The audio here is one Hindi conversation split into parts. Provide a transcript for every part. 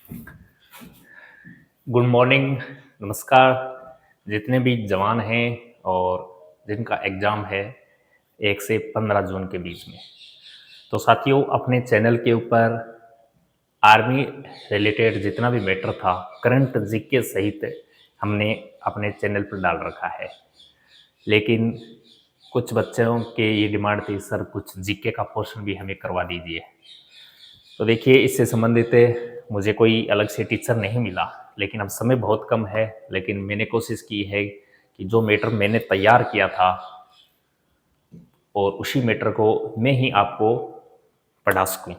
गुड मॉर्निंग, नमस्कार। जितने भी जवान हैं और जिनका एग्ज़ाम है 1 से 15 जून के बीच में, तो साथियों अपने चैनल के ऊपर आर्मी रिलेटेड जितना भी मैटर था करंट जीके सहित हमने अपने चैनल पर डाल रखा है। लेकिन कुछ बच्चों के ये डिमांड थी, सर कुछ जीके का पोर्शन भी हमें करवा दीजिए। तो देखिए इससे संबंधित मुझे कोई अलग से टीचर नहीं मिला, लेकिन अब समय बहुत कम है। लेकिन मैंने कोशिश की है कि जो मैटर मैंने तैयार किया था और उसी मैटर को मैं ही आपको पढ़ा सकूं।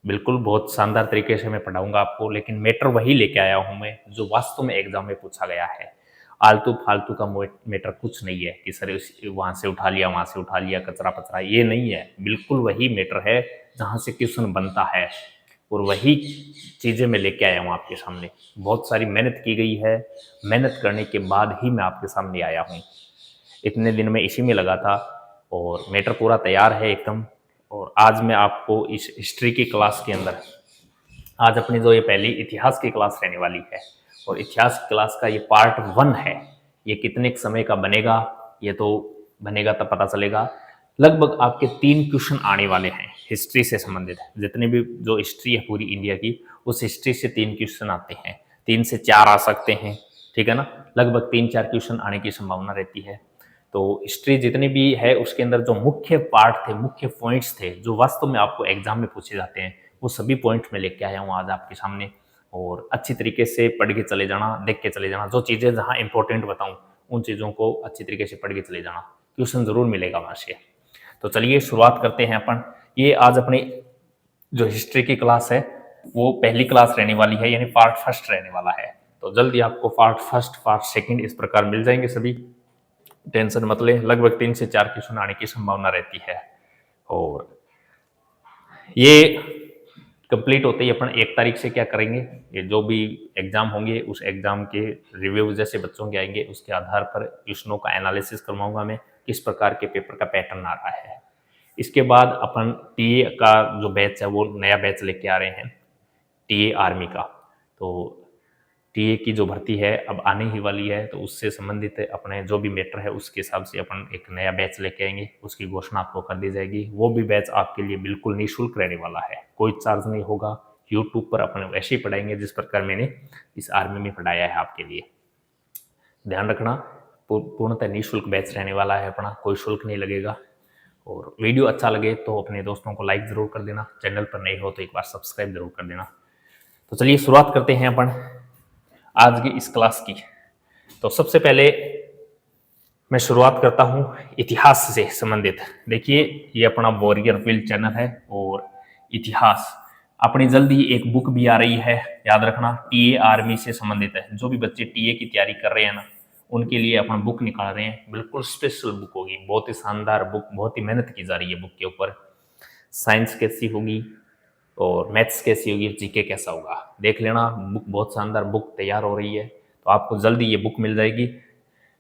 बिल्कुल बहुत शानदार तरीके से मैं पढ़ाऊंगा आपको, लेकिन मैटर वही लेके आया हूं मैं जो वास्तव में एग्जाम में पूछा गया है। आलतू फालतू का मैटर कुछ नहीं है कि सर वहां से उठा लिया, वहां से उठा लिया, कचरा पचरा, ये नहीं है। बिल्कुल वही मैटर है जहां से क्वेश्चन बनता है और वही चीज़ें मैं लेके आया हूँ आपके सामने। बहुत सारी मेहनत की गई है, मेहनत करने के बाद ही मैं आपके सामने आया हूँ। इतने दिन में इसी में लगा था और मैटर पूरा तैयार है एकदम। और आज मैं आपको इस हिस्ट्री की क्लास के अंदर, आज अपनी जो ये पहली इतिहास की क्लास रहने वाली है और इतिहास की क्लास का ये पार्ट 1 है। ये कितने समय का बनेगा ये तो बनेगा तब पता चलेगा। लगभग आपके 3 क्वेश्चन आने वाले हैं हिस्ट्री से संबंधित। जितनी भी जो हिस्ट्री है पूरी इंडिया की, उस हिस्ट्री से 3 क्वेश्चन आते हैं। 3 से 4 आ सकते हैं, ठीक है ना। लगभग 3-4 क्वेश्चन आने की संभावना रहती है। तो हिस्ट्री जितनी भी है उसके अंदर जो मुख्य पार्ट थे, मुख्य पॉइंट्स थे जो वास्तव में आपको एग्जाम में पूछे जाते हैं, वो सभी पॉइंट में लेके आया हूँ आज आपके सामने। और अच्छी तरीके से पढ़ के चले जाना, देख के चले जाना। जो चीज़ें जहाँ इंपॉर्टेंट बताऊँ उन चीज़ों को अच्छी तरीके से पढ़ के चले जाना, क्वेश्चन जरूर मिलेगा वहाँ से। तो चलिए शुरुआत करते हैं अपन। ये आज अपनी जो हिस्ट्री की क्लास है वो पहली क्लास रहने वाली है, यानी पार्ट 1 रहने वाला है। तो जल्दी आपको पार्ट 1, पार्ट 2 इस प्रकार मिल जाएंगे सभी, टेंशन मत ले। लगभग 3 से 4 क्वेश्चन आने की संभावना रहती है। और ये कंप्लीट होते ही अपन 1 तारीख से क्या करेंगे, ये जो भी एग्जाम होंगे उस एग्जाम के रिव्यू जैसे बच्चों के आएंगे उसके आधार पर क्वेश्चनों का एनालिसिस करवाऊंगा मैं, किस प्रकार के पेपर का पैटर्न आ रहा है। इसके बाद अपन टीए का जो बैच है वो नया बैच लेके आ रहे हैं, टीए आर्मी का। तो टीए की जो भर्ती है अब आने ही वाली है, तो उससे संबंधित अपने जो भी मैटर है उसके हिसाब से अपन एक नया बैच लेके आएंगे। उसकी घोषणा आपको कर दी जाएगी। वो भी बैच आपके लिए बिल्कुल निःशुल्क रहने वाला है, कोई चार्ज नहीं होगा। यूट्यूब पर अपन वैसे ही पढ़ाएंगे जिस प्रकार मैंने इस आर्मी में पढ़ाया है आपके लिए। ध्यान रखना, पूर्णतः निःशुल्क बैच रहने वाला है अपना, कोई शुल्क नहीं लगेगा। और वीडियो अच्छा लगे तो अपने दोस्तों को लाइक जरूर कर देना, चैनल पर नए हो तो एक बार सब्सक्राइब जरूर कर देना। तो चलिए शुरुआत करते हैं अपन आज की इस क्लास की। तो सबसे पहले मैं शुरुआत करता हूं इतिहास से संबंधित। देखिए ये अपना वॉरियर फील्ड चैनल है और इतिहास अपनी जल्दी ही एक बुक भी आ रही है, याद रखना, टीए आर्मी से संबंधित है। जो भी बच्चे टीए की तैयारी कर रहे हैं ना, उनके लिए अपन बुक निकाल रहे हैं, बिल्कुल स्पेशल बुक होगी, बहुत ही शानदार बुक, बहुत ही मेहनत की जा रही है बुक के ऊपर। साइंस कैसी होगी और मैथ्स कैसी होगी, जीके कैसा होगा, देख लेना। बुक बहुत शानदार बुक तैयार हो रही है, तो आपको जल्दी ये बुक मिल जाएगी।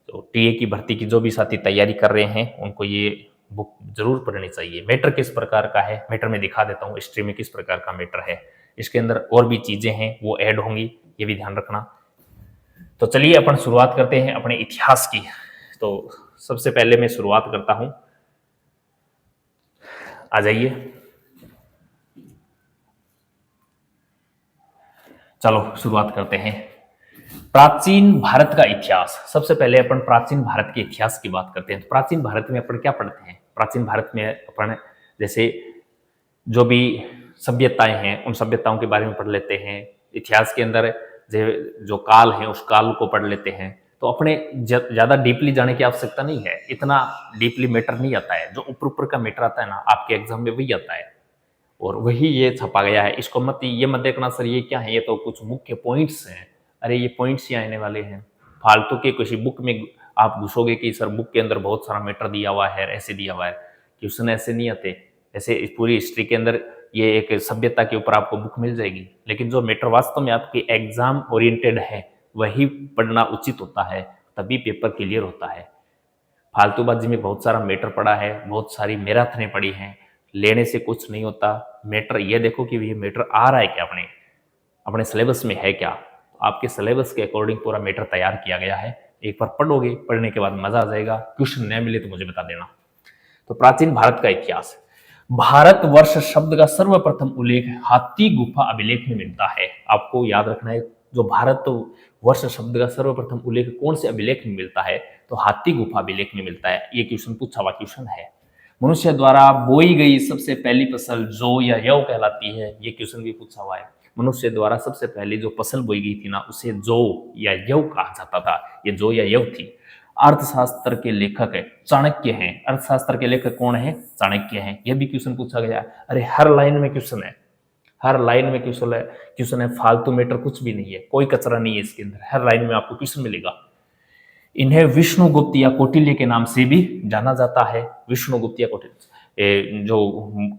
तो टीए की भर्ती की जो भी साथी तैयारी कर रहे हैं उनको ये बुक जरूर पढ़नी चाहिए। मैटर किस प्रकार का है, मैटर में दिखा देता हूँ हिस्ट्री में किस प्रकार का मैटर है। इसके अंदर और भी चीजें हैं वो ऐड होंगी, ये भी ध्यान रखना। तो चलिए अपन शुरुआत करते हैं अपने इतिहास की। तो सबसे पहले मैं शुरुआत करता हूं, आ जाइए। चलो शुरुआत करते हैं प्राचीन भारत का इतिहास। सबसे पहले अपन प्राचीन भारत के इतिहास की बात करते हैं। तो प्राचीन भारत में अपन क्या पढ़ते हैं, प्राचीन भारत में अपन जैसे जो भी सभ्यताएं हैं उन सभ्यताओं के बारे में पढ़ लेते हैं। इतिहास के अंदर जो काल है उस काल को पढ़ लेते हैं। तो अपने ज्यादा डीपली जाने की आवश्यकता नहीं है, इतना डीपली मैटर नहीं आता है। जो ऊपर ऊपर का मैटर आता है ना आपके एग्जाम में वही आता है और वही ये छपा गया है। इसको मत देखना सर ये क्या है, ये तो कुछ मुख्य पॉइंट्स हैं। अरे ये पॉइंट्स ही आने वाले हैं। फालतू के किसी बुक में आप घुसोगे कि सर बुक के अंदर बहुत सारा मैटर दिया हुआ है, ऐसे दिया हुआ है, क्वेश्चन ऐसे नहीं आते। ऐसे इस पूरी हिस्ट्री के अंदर ये एक सभ्यता के ऊपर आपको बुक मिल जाएगी, लेकिन जो मैटर वास्तव में आपके एग्जाम ओरिएंटेड है वही पढ़ना उचित होता है, तभी पेपर क्लियर होता है। फालतूबाजी में बहुत सारा मैटर पड़ा है, बहुत सारी मैराथनें पड़ी हैं, लेने से कुछ नहीं होता। मैटर ये देखो कि ये मैटर आ रहा है क्या अपने, अपने सिलेबस में है क्या, आपके सिलेबस के अकॉर्डिंग पूरा मैटर तैयार किया गया है। एक बार पढ़ोगे, पढ़ने के बाद मजा आ जाएगा। क्वेश्चन न मिले तो मुझे बता देना। तो प्राचीन भारत का इतिहास। भारतवर्ष शब्द का सर्वप्रथम उल्लेख हाथी गुफा अभिलेख में मिलता है। आपको याद रखना है, जो भारत वर्ष शब्द का सर्वप्रथम उल्लेख कौन से अभिलेख में मिलता है, तो हाथी गुफा अभिलेख में मिलता है। ये क्वेश्चन पूछा हुआ क्वेश्चन है। मनुष्य द्वारा बोई गई सबसे पहली फसल जौ या यव कहलाती है। ये क्वेश्चन भी पूछा हुआ है। मनुष्य द्वारा सबसे पहले जो फसल बोई गई थी ना, उसे जौ या यव कहा जाता था। ये जौ या यव थी। अर्थशास्त्र के लेखक चाणक्य हैं। अर्थशास्त्र के लेखक कौन है? चाणक्य हैं। यह भी क्वेश्चन पूछा गया। अरे हर लाइन में क्वेश्चन है, हर लाइन में क्वेश्चन है। फालतू मैटर कुछ भी नहीं है, कोई कचरा नहीं है इसके अंदर। हर लाइन में आपको क्वेश्चन मिलेगा। इन्हें विष्णुगुप्त या कौटिल्य के नाम से भी जाना जाता है। विष्णुगुप्त या कौटिल्य, जो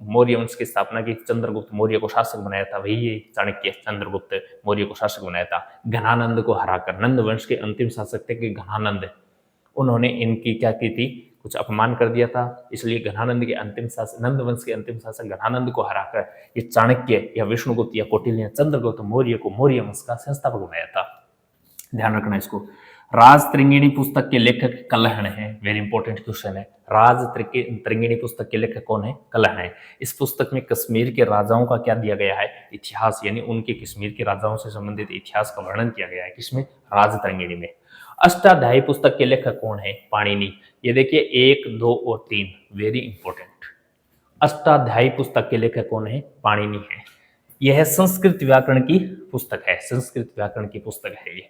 मौर्य वंश की स्थापना की, चंद्रगुप्त मौर्य को शासक बनाया था, वही ये चाणक्य चंद्रगुप्त मौर्य को शासक बनाया था। घनानंद को हराकर, नंद वंश के अंतिम शासक थे कि घनानंद, उन्होंने इनकी क्या की थी, कुछ अपमान कर दिया था। इसलिए घनानंद के अंतिम शासक, नंद वंश के अंतिम शासक घनानंद को हराकर ये चाणक्य या विष्णुगुप्त या कौटिल्य चंद्रगुप्त मौर्य को मौर्य वंश का संस्थापक बनाया था। ध्यान रखना इसको। राज त्रिंगिणी पुस्तक के लेखक कलहण है। वेरी इंपॉर्टेंट क्वेश्चन है। राज त्रिंगिणी पुस्तक के लेखक कौन है? कलहण है। इस पुस्तक में कश्मीर के राजाओं का क्या दिया गया है? इतिहास, यानी उनके कश्मीर के राजाओं से संबंधित इतिहास का वर्णन किया गया है। किसमें? राज त्रिंगिणी में। अष्टाध्यायी पुस्तक के लेखक कौन है? पाणिनि। ये देखिए 1, 2 और 3 वेरी इंपॉर्टेंट। अष्टाध्यायी पुस्तक के लेखक कौन है? पाणिनि है। यह संस्कृत व्याकरण की पुस्तक है। संस्कृत व्याकरण की पुस्तक है ये।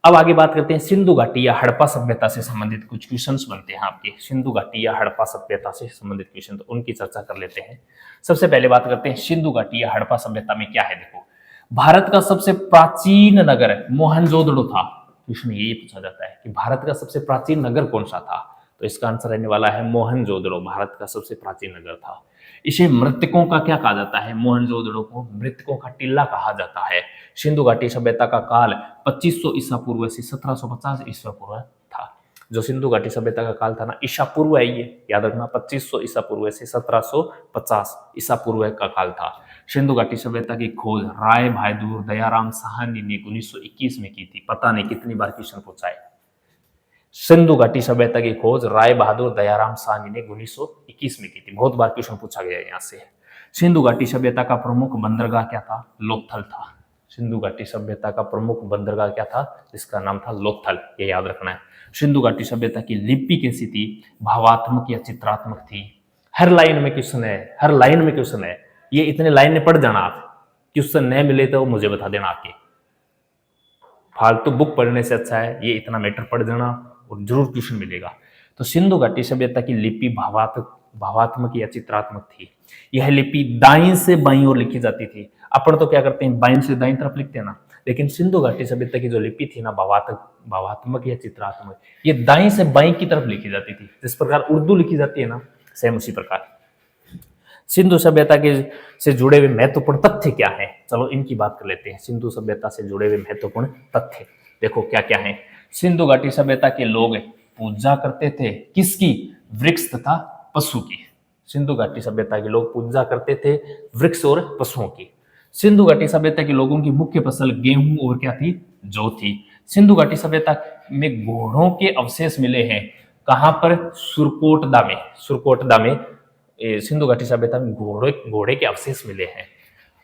अब आगे बात करते हैं सिंधु घाटी या हड़प्पा सभ्यता से संबंधित कुछ क्वेश्चंस बनते हैं आपके। सिंधु घाटी या हड़प्पा सभ्यता से संबंधित क्वेश्चन, तो उनकी चर्चा कर लेते हैं। सबसे पहले बात करते हैं सिंधु घाटी या हड़प्पा सभ्यता में क्या है। देखो, भारत का सबसे प्राचीन नगर मोहनजोदड़ो था। क्वेश्चन ये पूछा जाता है कि भारत का सबसे प्राचीन नगर कौन सा था, तो इसका आंसर रहने वाला है मोहनजोदड़ो। भारत का सबसे प्राचीन नगर था। इसे मृतकों का क्या कहा जाता है? मोहनजोदड़ो को मृतकों का टिल्ला कहा जाता है। सिंधु घाटी सभ्यता का काल 2500 ईसा पूर्व से 1750 ईसा पूर्व था। जो सिंधु घाटी सभ्यता का काल था ना, ईसा पूर्व है ये, याद रखना। 2500 ईसा पूर्व से 1750 ईसा पूर्व का काल था। सिंधु घाटी सभ्यता की खोज राय बहादुर दयाराम साहनी ने 1921 में की थी। पता नहीं कितनी बार क्वेश्चन पूछा है। सिंधु घाटी सभ्यता की खोज राय बहादुर दयाराम साहनी ने 1921 में की थी। बहुत बार क्वेश्चन पूछा गया है यहाँ से। सिंधु घाटी सभ्यता का प्रमुख बंदरगाह क्या था? लोथल था। सिंधु घाटी सभ्यता का प्रमुख बंदरगाह क्या था? जिसका नाम था लोथल। ये याद रखना है। सिंधु घाटी सभ्यता की लिपि कैसी थी? भावात्मक या चित्रात्मक थी। हर लाइन में क्वेश्चन है, हर लाइन में क्वेश्चन है। ये इतने लाइन में पढ़ जाना आप। क्वेश्चन नहीं मिले तो मुझे बता देना आपके। फालतू बुक पढ़ने से अच्छा है ये इतना मैटर पढ़ जाना और जरूर क्वेश्चन मिलेगा। तो सिंधु घाटी सभ्यता की लिपि भावात्मक या चित्रात्मक थी। यह लिपि दाईं से बाईं ओर लिखी जाती थी। अपन तो क्या करते हैं, बाईं से दाईं तरफ लिखते हैं ना, लेकिन सिंधु घाटी सभ्यता की जो लिपि थी ना, भावात्मक या चित्रात्मक, ये दाईं से बाईं की तरफ लिखी जाती थी। जिस प्रकार उर्दू लिखी जाती है ना, सेम उसी प्रकार। सिंधु सभ्यता के से जुड़े हुए महत्वपूर्ण तथ्य क्या है? चलो इनकी बात कर लेते हैं। सिंधु सभ्यता से जुड़े हुए महत्वपूर्ण तथ्य देखो क्या क्या है। सिंधु घाटी सभ्यता के लोग पूजा करते थे किसकी? वृक्ष तथा पशु की। सिंधु घाटी सभ्यता के लोग पूजा करते थे वृक्ष और पशुओं की। सिंधु घाटी सभ्यता के लोगों की मुख्य फसल गेहूं और क्या थी? जौ थी। सिंधु घाटी सभ्यता में घोड़ों के अवशेष मिले हैं। कहां पर? सुरकोटदा में। सुरकोटदा में सिंधु घाटी सभ्यता में घोड़े के अवशेष मिले हैं।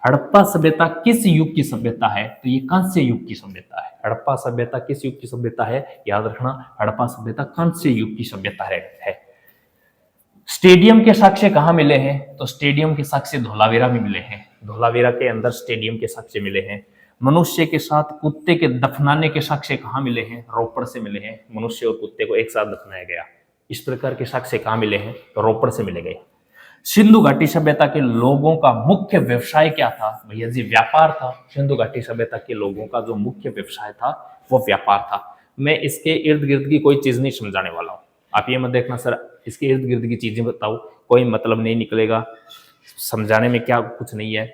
हड़प्पा सभ्यता किस युग की सभ्यता है? तो ये कांस्य युग की सभ्यता है। हड़प्पा सभ्यता किस युग की सभ्यता है? याद रखना, हड़प्पा सभ्यता कांस्य युग की सभ्यता है। स्टेडियम के साक्ष्य कहाँ मिले हैं? तो स्टेडियम के साक्ष्य धोलावीरा में मिले हैं। धोलावीरा के अंदर स्टेडियम के साक्ष्य मिले हैं। मनुष्य के साथ कुत्ते के दफनाने के साक्ष्य कहाँ मिले हैं? रोपड़ से मिले हैं। मनुष्य और कुत्ते को एक साथ दफनाया गया, इस प्रकार के साक्ष्य कहाँ मिले हैं? तो रोपड़ से मिले गए। सिंधु घाटी सभ्यता के लोगों का मुख्य व्यवसाय क्या था? भैया जी व्यापार था। सिंधु घाटी सभ्यता के लोगों का जो मुख्य व्यवसाय था वो व्यापार था। मैं इसके इर्द गिर्द की कोई चीज नहीं समझाने वाला हूँ। आप ये मत देखना सर इसके इर्द गिर्द की चीजें बताओ, कोई मतलब नहीं निकलेगा। समझाने में क्या कुछ नहीं है,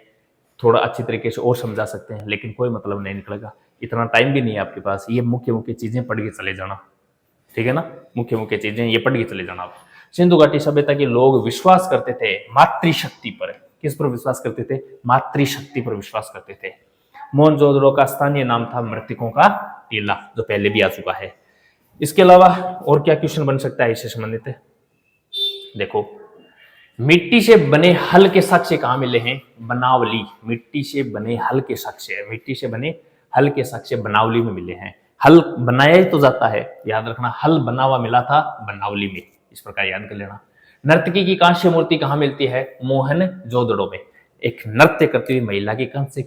थोड़ा अच्छी तरीके से और समझा सकते हैं, लेकिन कोई मतलब नहीं निकलेगा। इतना टाइम भी नहीं है आपके पास। ये मुख्य मुख्य चीजें पढ़ के चले जाना, ठीक है ना? मुख्य मुख्य चीजें ये पढ़ के चले जाना आप। सिंधु घाटी सभ्यता के लोग विश्वास करते थे मातृशक्ति पर। किस पर विश्वास करते थे? मातृशक्ति पर विश्वास करते थे। मोहनजोदड़ो का स्थानीय नाम था मृतकों का टीला, जो पहले भी आ चुका है। इसके अलावा और क्या क्वेश्चन बन सकता है इससे संबंधित? देखो, मिट्टी से बने हल के साक्ष्य कहाँ मिले हैं? बनावली। मिट्टी से बने हल के साक्ष्य, मिट्टी से बने हल के साक्ष्य बनावली में मिले हैं। हल बनाया ही तो जाता है, याद रखना, हल बना हुआ मिला था बनावली में, इस प्रकार याद कर लेना। नर्तकी की कांस्य मूर्ति कहाँ मिलती है? मोहनजोदड़ो में। एक नृत्य करती हुई महिला की कांस्य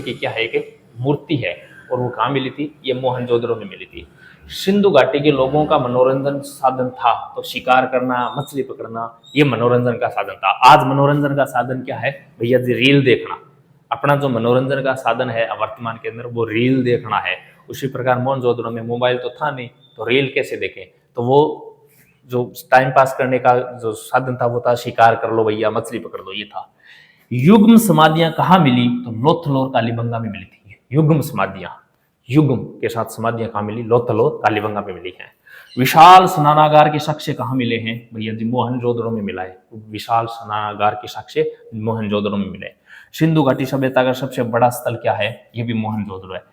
की क्या है कि मूर्ति है, और वो कहाँ मिली थी? ये मोहनजोदड़ो में मिली थी। सिंधु घाटी के लोगों का मनोरंजन साधन था तो शिकार करना, मछली पकड़ना, ये मनोरंजन का साधन था। आज मनोरंजन का साधन क्या है भैया जी? रील देखना। अपना जो मनोरंजन का साधन है वर्तमान के अंदर, वो रील देखना है। उसी प्रकार मोहनजोदड़ो में मोबाइल तो था नहीं, तो रील कैसे देखें? तो वो जो टाइम पास करने का जो साधन था वो था शिकार कर लो भैया, मछली पकड़ लो, ये था। युग्म समाधियां कहाँ मिली? तो लोथल और कालीबंगा में मिली थी। युग्म समाधियां, युग्म के साथ समाधियां कहाँ मिली? लोथल और कालीबंगा में मिली हैं। विशाल स्नानागार के साक्ष्य कहाँ मिले हैं भैया जी? मोहनजोदड़ो में मिला है। विशाल स्नानागार के साक्ष्य मोहनजोदड़ो में मिले। सिंधु घाटी सभ्यता का सबसे बड़ा स्थल क्या है? ये भी मोहनजोदड़ो है।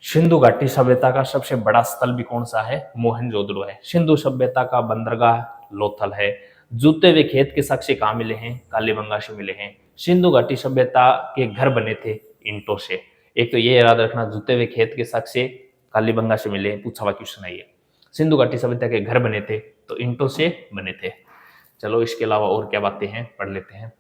सिंधु घाटी सभ्यता का सबसे बड़ा स्थल भी कौन सा है? मोहनजोदड़ो है। सिंधु सभ्यता का बंदरगाह लोथल है। जूते हुए खेत के साक्ष्य कहाँ मिले हैं? कालीबंगा से मिले हैं। सिंधु घाटी सभ्यता के घर बने थे ईंटों से। एक तो ये याद रखना, जूते हुए खेत के साक्ष्य कालीबंगा से मिले, पूछा हुआ क्वेश्चन है ये। सिंधु घाटी सभ्यता के घर बने थे तो ईंटों से बने थे। चलो इसके अलावा और क्या बातें हैं पढ़ लेते हैं।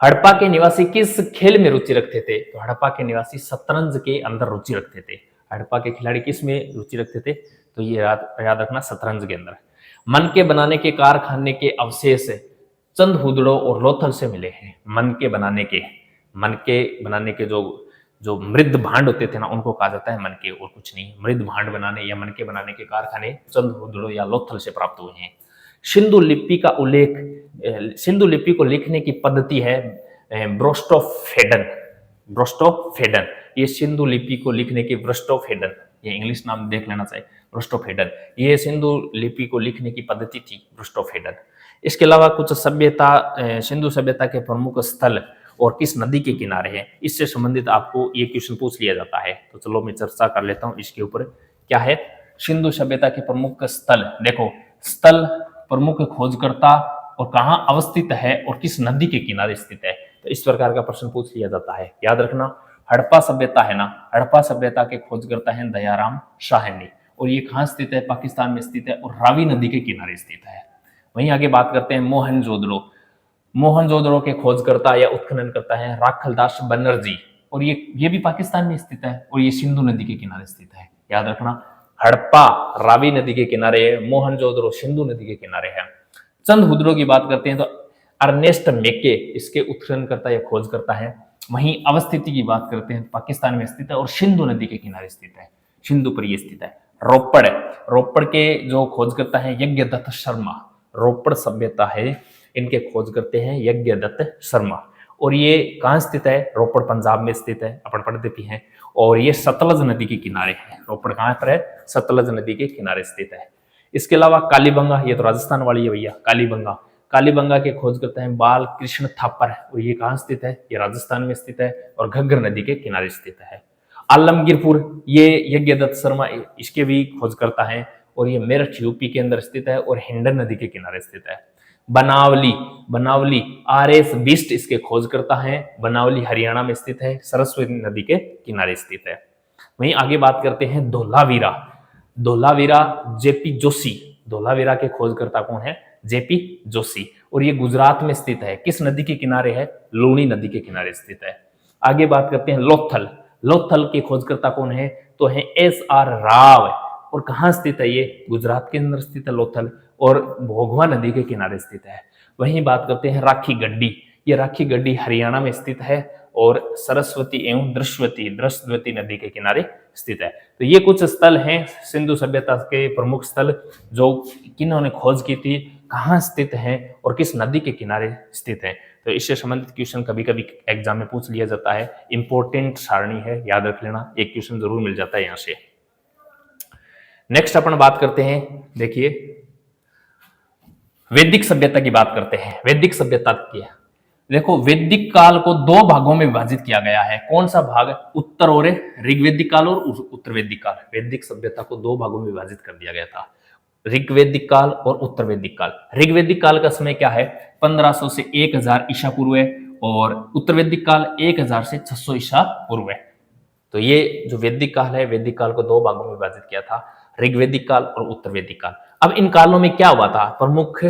हड़प्पा के निवासी किस खेल में रुचि रखते थे? तो हड़प्पा के निवासी शतरंज के अंदर रुचि रखते थे। हड़प्पा के खिलाड़ी किस में रुचि रखते थे? तो ये याद रखना, शतरंज के अंदर। मन के बनाने के कारखाने के अवशेष चंद हुदड़ो और लोथल से मिले हैं। मन के बनाने के जो जो मृद भांड होते थे ना, उनको कहा जाता है मन के, और कुछ नहीं। मृद भांड बनाने या मन के बनाने के कारखाने चंद हुदड़ो या लोथल से प्राप्त हुए हैं। सिंधु लिपि का उल्लेख, सिंधु लिपि को लिखने की पद्धति है ब्रोस्टोफेडन। ब्रोस्टोफेडन, ये सिंधु लिपि को लिखने की ब्रोस्टोफेडन, ये इंग्लिश नाम देख लेना चाहिए, ब्रोस्टोफेडन। ये सिंधु लिपि को लिखने की पद्धति थी ब्रोस्टोफेडन। इसके अलावा कुछ सभ्यता, सिंधु सभ्यता के प्रमुख स्थल और किस नदी के किनारे हैं, इससे संबंधित आपको ये क्वेश्चन पूछ लिया जाता है। तो चलो मैं चर्चा कर लेता हूँ इसके ऊपर। क्या है सिंधु सभ्यता के प्रमुख स्थल? देखो, स्थल, प्रमुख खोजकर्ता, और कहाँ अवस्थित है, और किस नदी के किनारे स्थित है। तो इस प्रकार का प्रश्न पूछ लिया जाता है। याद रखना, हड़प्पा सभ्यता है ना, हड़प्पा सभ्यता के खोजकर्ता हैं दयाराम साहनी, और ये कहाँ स्थित है? पाकिस्तान में स्थित है, और रावी नदी के किनारे स्थित है। वहीं आगे बात करते हैं मोहनजोदड़ो। मोहनजोदड़ो के खोजकर्ता या उत्खननकर्ता हैं राखलदास बनर्जी, और ये भी पाकिस्तान में स्थित है, और ये सिंधु नदी के किनारे स्थित है। याद रखना, हड़प्पा रावी नदी के किनारे है, मोहनजोदड़ो सिंधु नदी के किनारे है। चंद हुदड़ो की बात करते हैं तो अर्नेस्ट मेके इसके उत्खननकर्ता या खोजकर्ता है। वहीं अवस्थिति की बात करते हैं, पाकिस्तान में स्थित है और सिंधु नदी के किनारे स्थित है, सिंधु पर ये स्थित है। रोपड़, रोपड़ के जो खोजकर्ता है यज्ञदत्त शर्मा, रोपड़ सभ्यता है, इनके खोज करते हैं यज्ञदत्त शर्मा, और ये कहाँ स्थित है? रोपड़ पंजाब में स्थित है, अपन पढ़ते भी हैं। और ये सतलज नदी के किनारे है। रोपड़ कहाँ पर है? सतलज नदी के किनारे स्थित है। इसके अलावा कालीबंगा, ये तो राजस्थान वाली है भैया, कालीबंगा। कालीबंगा के खोज करते हैं बाल कृष्ण थापर, और ये कहाँ स्थित है? ये राजस्थान में स्थित है और घग्गर नदी के किनारे स्थित है। आलमगीरपुर, ये यज्ञदत्त शर्मा इसके भी खोज करता है, और ये मेरठ यूपी के अंदर स्थित है और हिंडन नदी के किनारे स्थित है। बनावली, बनावली RS बिस्ट इसके खोज करता है, बनावली हरियाणा में स्थित है, सरस्वती नदी के किनारे स्थित है। वहीं आगे बात करते हैं धोलावीरा। धोलावीरा जेपी जोशी, धोलावीरा के खोजकर्ता कौन है? जेपी जोशी, और ये गुजरात में स्थित है। किस नदी के किनारे है? लूणी नदी के किनारे स्थित है। आगे बात करते हैं लोथल। लोथल के खोजकर्ता कौन है? तो है SR राव, और कहाँ स्थित है ये? गुजरात के अंदर स्थित है लोथल, और भोगवा नदी के किनारे स्थित है। वहीं बात करते हैं राखी गड्डी। ये राखी गड्डी हरियाणा में स्थित है और सरस्वती एवं दृश्यवती नदी के किनारे स्थित है। तो ये कुछ स्थल हैं सिंधु सभ्यता के प्रमुख स्थल, जो किन्होंने खोज की थी, कहाँ स्थित हैं और किस नदी के किनारे स्थित हैं। तो इससे संबंधित क्वेश्चन कभी कभी एग्जाम में पूछ लिया जाता है। इंपॉर्टेंट सारणी है, याद रख लेना, एक क्वेश्चन जरूर मिल जाता है यहाँ से। नेक्स्ट अपन बात करते हैं, देखिए वैदिक सभ्यता की बात करते हैं। वैदिक सभ्यता की है, देखो वैदिक काल को दो भागों में विभाजित किया गया है। कौन सा भाग? उत्तर और ऋग्वैदिक काल और उत्तर वैदिक काल। वैदिक सभ्यता को दो भागों में विभाजित कर दिया गया था, ऋग्वैदिक काल और उत्तर वैदिक काल। ऋग्वैदिक काल का समय क्या है? 1500 से 1000 ईसा पूर्व है, और उत्तर वैदिक काल 1000 से 600 ईसा पूर्व है। तो ये जो वैदिक काल है, वैदिक काल को दो भागों में विभाजित किया था, ऋग्वैदिक काल और उत्तर वैदिक काल। अब इन कालों में क्या हुआ था? प्रमुख,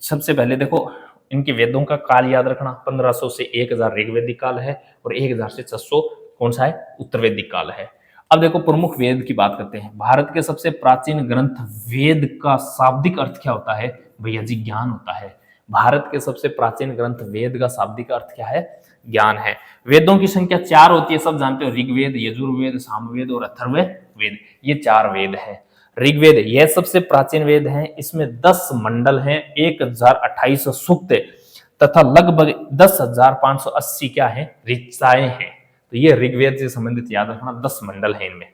सबसे पहले देखो इनके वेदों का काल याद रखना, 1500 से 1000 ऋग्वैदिक काल है और 1000 से 600 कौन सा है? उत्तर वैदिक काल है। अब देखो प्रमुख वेद की बात करते हैं। भारत के सबसे प्राचीन ग्रंथ वेद का शाब्दिक अर्थ क्या होता है? भैया जी ज्ञान होता है। भारत के सबसे प्राचीन ग्रंथ वेद का शाब्दिक अर्थ क्या है? ज्ञान है। वेदों की संख्या 4 होती है, सब जानते हो, ऋग्वेद, यजुर्वेद, सामवेद और अथर्ववेद। ये 4 वेद है। ऋग्वेद यह सबसे प्राचीन वेद है, इसमें 10 मंडल हैं, 1028 सूक्त तथा लगभग 10,580 क्या है? ऋचाएं हैं। तो ये ऋग्वेद से संबंधित याद रखना, 10 मंडल है इनमें।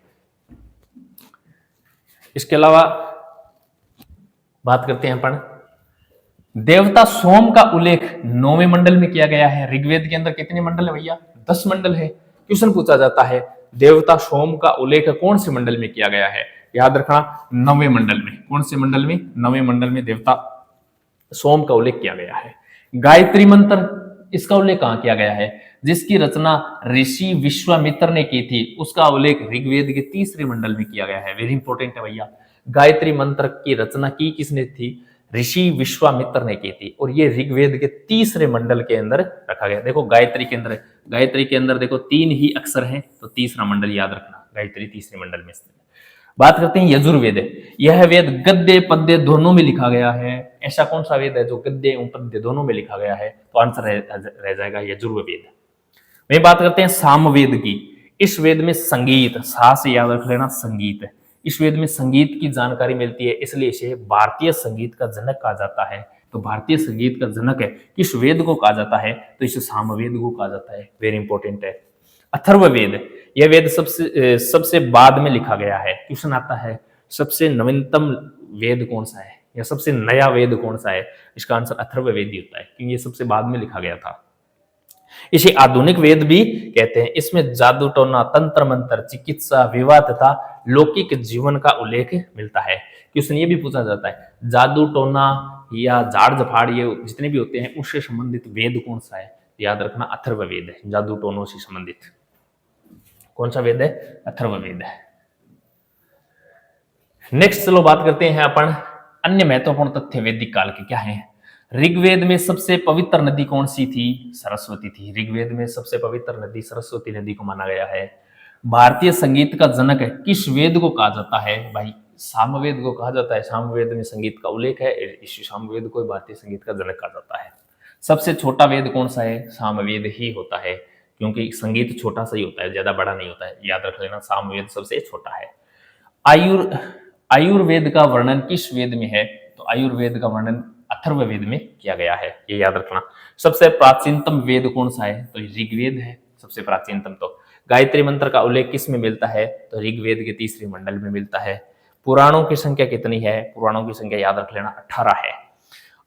इसके अलावा बात करते हैं अपन, देवता सोम का उल्लेख 9वें मंडल में किया गया है। ऋग्वेद के अंदर कितने मंडल है भैया? 10 मंडल है। क्वेश्चन पूछा जाता है देवता सोम का उल्लेख कौन से मंडल में किया गया है? याद रखना 9वें मंडल में। कौन से मंडल में? 9वें मंडल में देवता सोम का उल्लेख किया गया है। गायत्री मंत्र, इसका उल्लेख कहां किया गया है? जिसकी रचना ऋषि विश्वामित्र ने की थी, उसका उल्लेख ऋग्वेद के 3रे मंडल में किया गया है। वेरी इंपॉर्टेंट है भैया। गायत्री मंत्र की रचना की किसने थी? ऋषि विश्वामित्र ने की थी, और ये ऋग्वेद के 3रे मंडल के अंदर रखा गया। देखो गायत्री के अंदर देखो 3 ही अक्षर हैं, तो 3रा मंडल याद रखना, गायत्री 3रे मंडल में स्थित है। बात करते हैं यजुर्वेद। यह वेद गद्य पद्य दोनों में लिखा गया है। ऐसा कौन सा वेद है जो गद्य एवं पद्य दोनों में लिखा गया है? तो आंसर रह जाएगा यजुर्वेद। वही बात करते हैं सामवेद की। इस वेद में संगीत, सा से याद रख लेना, संगीत। इस वेद में संगीत की जानकारी मिलती है, इसलिए इसे भारतीय संगीत का जनक कहा जाता है। तो भारतीय संगीत का जनक है किस वेद को कहा जाता है? तो इसे सामवेद को कहा जाता है। वेरी इंपॉर्टेंट है। अथर्ववेद, यह वेद सबसे बाद में लिखा गया है। क्वेश्चन आता है सबसे नवीनतम वेद कौन सा है, या सबसे नया वेद कौन सा है? इसका आंसर अथर्ववेद ही होता है, क्योंकि ये सबसे बाद में लिखा गया था। इसे आधुनिक वेद भी कहते हैं। इसमें जादू टोना, तंत्र मंत्र, चिकित्सा, विवाह तथा लौकिक जीवन का उल्लेख मिलता है। क्वेश्चन ये भी पूछा जाता है जादू टोना या झाड़ झफाड़, ये जितने भी होते हैं, उससे संबंधित वेद कौन सा है? याद रखना अथर्ववेद है। जादू टोनों से संबंधित कौन सा वेद है? अथर्ववेद है। नेक्स्ट चलो बात करते हैं अपन अन्य महत्वपूर्ण तथ्य वैदिक काल के क्या हैं। ऋग्वेद में सबसे पवित्र नदी कौन सी थी? सरस्वती थी। ऋग्वेद में सबसे पवित्र नदी सरस्वती नदी को माना गया है। भारतीय संगीत का जनक है किस वेद को कहा जाता है? भाई सामवेद को कहा जाता है। सामवेद में संगीत का उल्लेख है, इसी सामवेद को भारतीय संगीत का जनक कहा जाता है। सबसे छोटा वेद कौन सा है? सामवेद ही होता है, क्योंकि संगीत छोटा सा ही होता है, ज्यादा बड़ा नहीं होता है। याद रख लेना सामवेद सबसे छोटा है। आयुर्वेद का वर्णन किस वेद में है? तो आयुर्वेद का वर्णन अथर्ववेद में किया गया है, ये याद रखना। सबसे प्राचीनतम वेद कौन सा है? तो ऋग्वेद है सबसे प्राचीनतम। तो गायत्री मंत्र का उल्लेख किस में मिलता है? तो ऋग्वेद के 3रे मंडल में मिलता है। पुराणों की संख्या कितनी है? पुराणों की संख्या याद रख लेना 18 है।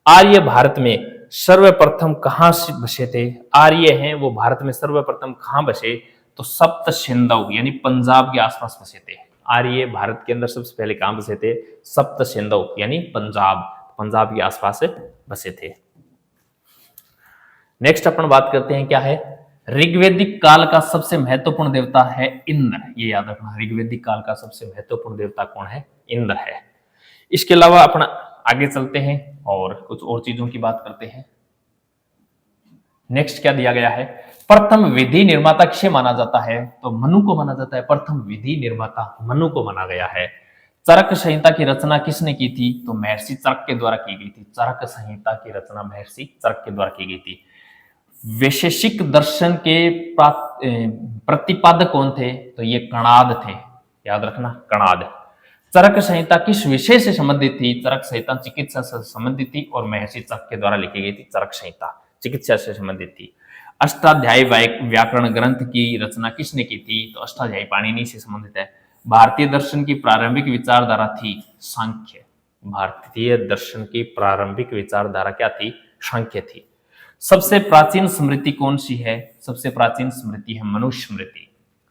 आर्य भारत में सर्वप्रथम कहां से बसे थे? आर्य हैं वो भारत में सर्वप्रथम कहां बसे? तो सप्त सिंधु यानी पंजाब के आसपास बसे थे। आर्य भारत के अंदर सबसे पहले कहां बसे थे? सप्त सिंधु यानी पंजाब के आसपास बसे थे। नेक्स्ट अपन बात करते हैं क्या है, ऋग्वैदिक काल का सबसे महत्वपूर्ण देवता है इंद्र। ये याद रखना, ऋग्वैदिक काल का सबसे महत्वपूर्ण देवता कौन है? इंद्र है। इसके अलावा अपना आगे चलते हैं और कुछ और चीजों की बात करते हैं। नेक्स्ट क्या दिया गया है, प्रथम विधि निर्माता किसे माना जाता है? तो मनु को माना जाता है। प्रथम विधि निर्माता मनु को माना गया है। चरक संहिता की रचना किसने की थी? तो महर्षि चरक के द्वारा की गई थी। चरक संहिता की रचना महर्षि चरक के द्वारा की गई थी। वैशेषिक दर्शन के प्रतिपादक कौन थे? तो ये कणाद थे। याद रखना कणाद। चरक संहिता किस विषय से संबंधित थी? चरक संहिता चिकित्सा से संबंधित थी और महर्षि चरक के द्वारा लिखी गई थी। चरक संहिता चिकित्सा से संबंधित थी। अष्टाध्यायी व्याकरण ग्रंथ की रचना किसने की थी? तो अष्टाध्यायी पाणिनि से संबंधित है। भारतीय दर्शन की प्रारंभिक विचारधारा थी सांख्य। भारतीय दर्शन की प्रारंभिक विचारधारा क्या थी? सांख्य थी। सबसे प्राचीन स्मृति कौन सी है? सबसे प्राचीन स्मृति है मनुष्य स्मृति।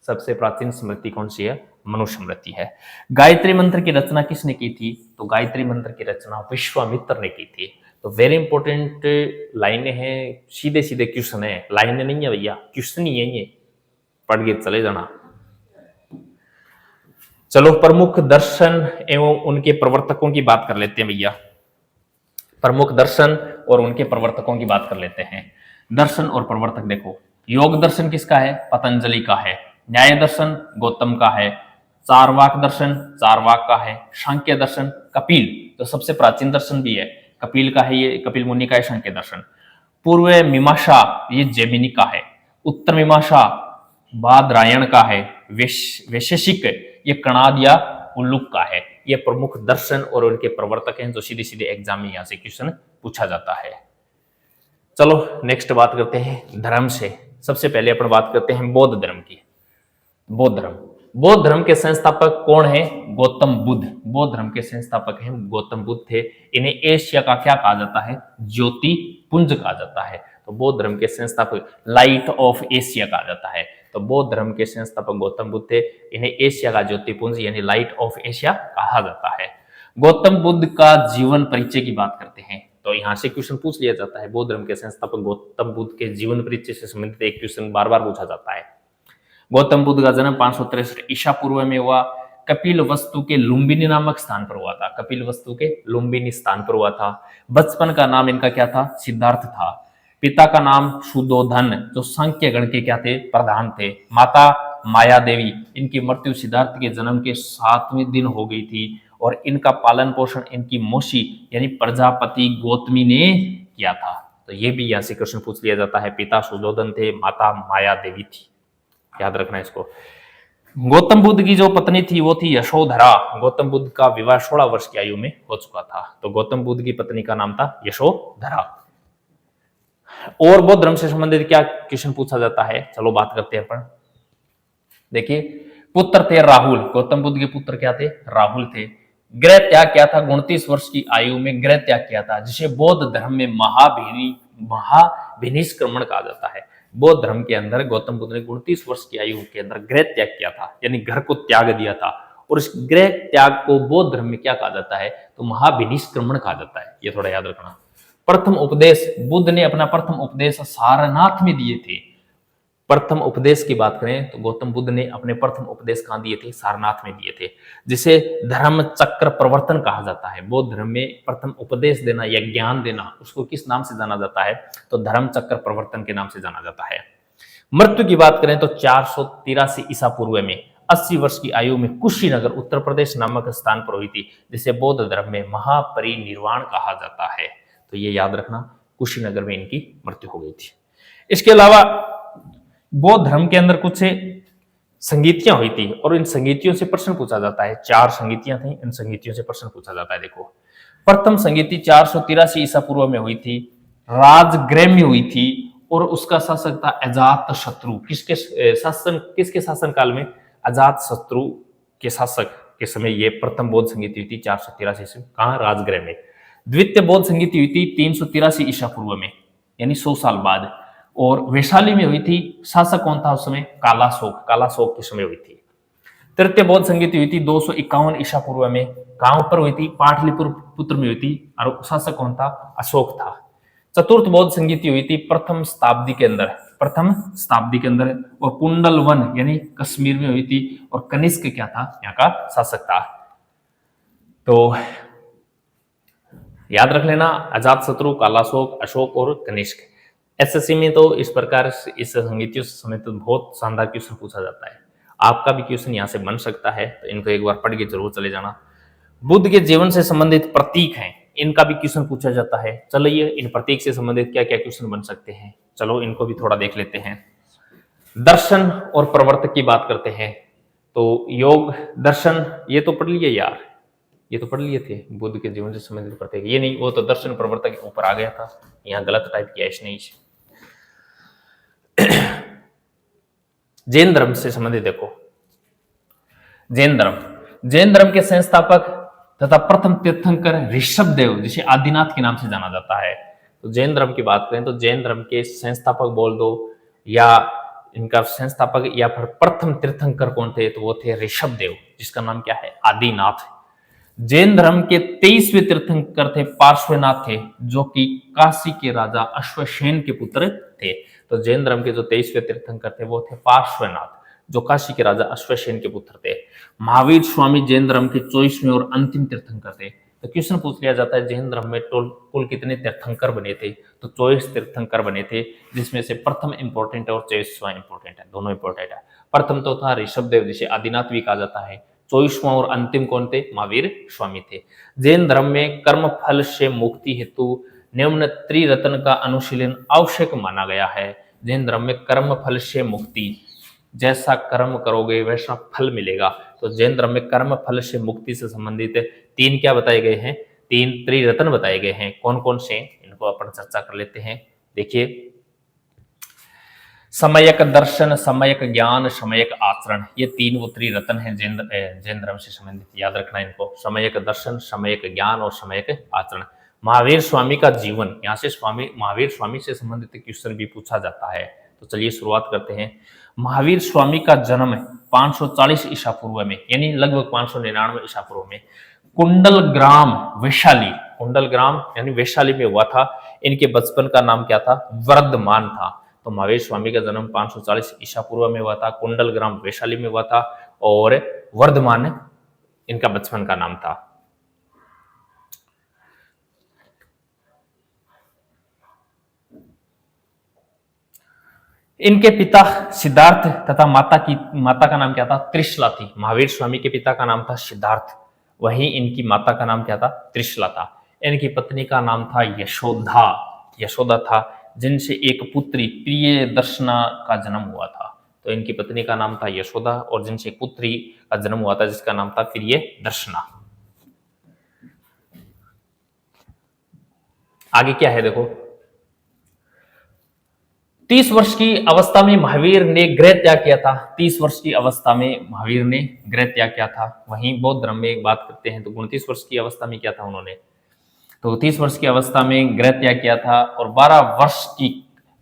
सबसे प्राचीन स्मृति कौन सी है? मनुष्य स्मृति है। गायत्री मंत्र की रचना किसने की थी? तो गायत्री मंत्र की रचना विश्वामित्र ने की थी। तो वेरी इंपॉर्टेंट लाइनें हैं, सीधे सीधे क्वेश्चन है, लाइनें नहीं है भैया, क्वेश्चन ही है ये, पढ़ के चले जाना। चलो प्रमुख दर्शन एवं उनके प्रवर्तकों की बात कर लेते हैं भैया। प्रमुख दर्शन और उनके प्रवर्तकों की बात कर लेते हैं। दर्शन और प्रवर्तक देखो, योग दर्शन किसका है? पतंजलि का है। न्याय दर्शन गौतम का है। चारवाक दर्शन चारवाक का है। सांख्य दर्शन कपिल, तो सबसे प्राचीन दर्शन भी है, कपिल का है, ये कपिल मुनि का है सांख्य दर्शन। पूर्व मीमांसा ये जैमिनी का है। उत्तर मीमांसा बादरायण का है। वैशेषिक ये कणाद या उल्लूक का है। ये प्रमुख दर्शन और उनके प्रवर्तक हैं जो सीधे सीधे एग्जाम में यहां से क्वेश्चन पूछा जाता है। चलो नेक्स्ट बात करते हैं धर्म से। सबसे पहले अपन बात करते हैं बौद्ध धर्म की। बौद्ध धर्म के संस्थापक कौन है? गौतम बुद्ध। बौद्ध धर्म के संस्थापक हैं गौतम बुद्ध थे। इन्हें एशिया का क्या कहा जाता है? ज्योति पुंज कहा जाता है। तो बौद्ध धर्म के संस्थापक लाइट ऑफ एशिया कहा जाता है। तो बौद्ध धर्म के संस्थापक गौतम बुद्ध थे। इन्हें एशिया का ज्योतिपुंज यानी लाइट ऑफ एशिया कहा जाता है। गौतम बुद्ध का जीवन परिचय की बात करते हैं तो यहां से क्वेश्चन पूछ लिया जाता है। बौद्ध धर्म के संस्थापक गौतम बुद्ध के जीवन परिचय से संबंधित एक क्वेश्चन बार बार पूछा जाता है। गौतम बुद्ध का जन्म 563 ईसा पूर्व में हुआ। कपिल वस्तु के लुम्बिनी नामक स्थान पर हुआ था। कपिल वस्तु के लुम्बिनी स्थान पर हुआ था। बचपन का नाम इनका क्या था? सिद्धार्थ था। पिता का नाम शुद्धोधन, जो सांख्य गण के क्या थे? प्रधान थे। माता माया देवी, इनकी मृत्यु सिद्धार्थ के जन्म के 7वें दिन हो गई थी और इनका पालन पोषण इनकी मौसी यानी प्रजापति गौतमी ने किया था। तो ये भी यहां से क्वेश्चन पूछ लिया जाता है। पिता शुद्धोधन थे, माता माया देवी थी, याद रखना इसको। गौतम बुद्ध की जो पत्नी थी वो थी यशोधरा। गौतम बुद्ध का विवाह 16 वर्ष की आयु में हो चुका था। तो गौतम बुद्ध की पत्नी का नाम था यशोधरा। और बौद्ध धर्म से संबंधित क्या क्वेश्चन पूछा जाता है? चलो बात करते हैं अपन। देखिए पुत्र थे राहुल। गौतम बुद्ध के पुत्र क्या थे? राहुल थे। गृह त्याग क्या था? 29 वर्ष की आयु में गृह त्याग किया था, जिसे बौद्ध धर्म में महाभिनिष्क्रमण कहा जाता है। बौद्ध धर्म के अंदर गौतम बुद्ध ने 29 वर्ष की आयु के अंदर गृह त्याग किया था, यानी घर को त्याग दिया था। और इस गृह त्याग को बौद्ध धर्म में क्या कहा जाता है? तो महाभिनिष्क्रमण कहा जाता है। ये थोड़ा याद रखना। प्रथम उपदेश, बुद्ध ने अपना प्रथम उपदेश सारनाथ में दिए थे। प्रथम उपदेश की बात करें तो गौतम बुद्ध ने अपने प्रथम उपदेश कहां दिए थे? सारनाथ में दिए थे, जिसे धर्म चक्र प्रवर्तन कहा जाता है। बौद्ध धर्म में प्रथम उपदेश देना या ज्ञान देना, उसको किस नाम से जाना जाता है? तो धर्म चक्र प्रवर्तन के नाम से जाना जाता है। मृत्यु की बात करें तो 483 ईसा पूर्व में 80 वर्ष की आयु में कुशीनगर उत्तर प्रदेश नामक स्थान पर हुई थी, जिसे बौद्ध धर्म में महापरिनिर्वाण कहा जाता है। तो ये याद रखना, कुशीनगर में इनकी मृत्यु हो गई थी। इसके अलावा बौद्ध धर्म के अंदर कुछ संगीतियां हुई थी और इन संगीतियों से प्रश्न पूछा जाता है। 4 संगीतियां थी, इन संगीतियों से प्रश्न पूछा जाता है। देखो प्रथम संगीति 483 ईसा पूर्व में हुई थी, राजगृह में हुई थी और उसका शासक था अजात शत्रु। किसके शासन काल में? अजात शत्रु के शासक के समय ये प्रथम बौद्ध संगीति हुई थी 483 ईस्वी। कहां? राजगृह में। द्वितीय बौद्ध संगीति हुई थी 383 ईसा पूर्व में, यानी 100 साल बाद, और वैशाली में हुई थी। शासक कौन था उस समय? कालाशोक के समय हुई थी। तृतीय बौद्ध संगीति हुई थी 251 ईसा पूर्व में। कहां पर हुई थी? पाटलिपुत्र में हुई थी और शासक कौन था? अशोक था। चतुर्थ बौद्ध संगीति हुई थी प्रथम शताब्दी के अंदर और कुंडलवन यानी कश्मीर में हुई थी और कनिष्क क्या था? यहाँ का शासक था। तो याद रख लेना, अजातशत्रु, कालाशोक, अशोक और कनिष्क। एसएससी में तो इस प्रकार इस संगीतियों से संबंधित बहुत शानदार क्वेश्चन पूछा जाता है। आपका भी क्वेश्चन यहाँ से बन सकता है, तो इनको एक बार पढ़ के जरूर चले जाना। बुद्ध के जीवन से संबंधित प्रतीक हैं, इनका भी क्वेश्चन पूछा जाता है। चलिए इन प्रतीक से संबंधित क्या क्या क्वेश्चन बन सकते हैं, चलो इनको भी थोड़ा देख लेते हैं। दर्शन और प्रवर्तक की बात करते हैं तो योग दर्शन ये तो पढ़ लिए यार, ये तो पढ़ लिए थे। बुद्ध के जीवन से संबंधित प्रतीक ये नहीं, वो तो दर्शन प्रवर्तक के ऊपर आ गया था, यहाँ गलत टाइप किया इसने। जैन धर्म से संबंधित देखो, जैन धर्म के संस्थापक तथा प्रथम तीर्थंकर ऋषभ देव, जिसे आदिनाथ के नाम से जाना जाता है। तो जैन धर्म की बात करें तो जैन धर्म के संस्थापक बोल दो या इनका संस्थापक या फिर प्रथम तीर्थंकर कौन थे, तो वो थे ऋषभ देव, जिसका नाम क्या है, आदिनाथ। जैन धर्म के 23वें तीर्थंकर थे पार्श्वनाथ थे, जो कि काशी के राजा अश्वसेन के पुत्र थे। तो जैन धर्म के जो 23वें तीर्थंकर थे वो थे पार्श्वनाथ, जो काशी के राजा अश्वसेन के पुत्र थे। महावीर स्वामी जैन धर्म के 24वें और अंतिम तीर्थंकर थे। तो क्वेश्चन पूछ लिया जाता है जैन धर्म में कुल कितने तीर्थंकर बने थे, तो 24 तीर्थंकर बने थे, जिसमें से प्रथम इंपॉर्टेंट है और 24वां इंपॉर्टेंट है, दोनों इंपॉर्टेंट है। प्रथम तो था ऋषभ देव, जिसे आदिनाथ भी कहा जाता है। 24वां और अंतिम कौन थे, महावीर स्वामी थे। जैन धर्म में कर्म फल से मुक्ति हेतु निम्न त्रिरत्न का अनुशीलन आवश्यक माना गया है। जैन धर्म में कर्म फल से मुक्ति, जैसा कर्म करोगे वैसा फल मिलेगा। तो जैन धर्म में कर्म फल से मुक्ति से संबंधित 3 क्या बताए गए हैं, 3 त्रिरत्न बताए गए हैं। कौन कौन से, इनको अपन चर्चा कर लेते हैं। देखिए, समयक दर्शन, समयक ज्ञान, समयक आचरण, ये 3 वो त्रिरत्न हैं जैन धर्म से संबंधित, याद रखना इनको। समयक दर्शन, समयक ज्ञान और समयक आचरण। महावीर स्वामी का जीवन, यहाँ से महावीर स्वामी से संबंधित क्वेश्चन भी पूछा जाता है। तो चलिए शुरुआत करते हैं। महावीर स्वामी का जन्म 540 ईसा पूर्व में, यानी लगभग 599 ईसा पूर्व में कुंडल ग्राम वैशाली, कुंडल ग्राम यानी वैशाली में हुआ था। इनके बचपन का नाम क्या था, वर्धमान था। तो महावीर स्वामी का जन्म 540 ईसा पूर्व में हुआ था, कुंडल ग्राम वैशाली में हुआ था, और वर्धमान इनका बचपन का नाम था। इनके पिता सिद्धार्थ तथा माता का नाम क्या था, त्रिशला थी। महावीर स्वामी के पिता का नाम था सिद्धार्थ, वहीं इनकी माता का नाम क्या था, त्रिशला था। इनकी पत्नी का नाम था यशोदा था, जिनसे एक पुत्री प्रिय दर्शना का जन्म हुआ था। तो इनकी पत्नी का नाम था यशोदा और जिनसे एक पुत्री का जन्म हुआ था जिसका नाम था प्रिय दर्शना। आगे क्या है देखो, 30 वर्ष की अवस्था में महावीर ने गृह त्याग किया था। 30 वर्ष की अवस्था में महावीर ने गृह त्याग किया था। वहीं बौद्ध धर्म में बात करते हैं तो 29 वर्ष की अवस्था में किया था उन्होंने। तो 30 वर्ष की अवस्था में गृह त्याग किया था और 12 वर्ष की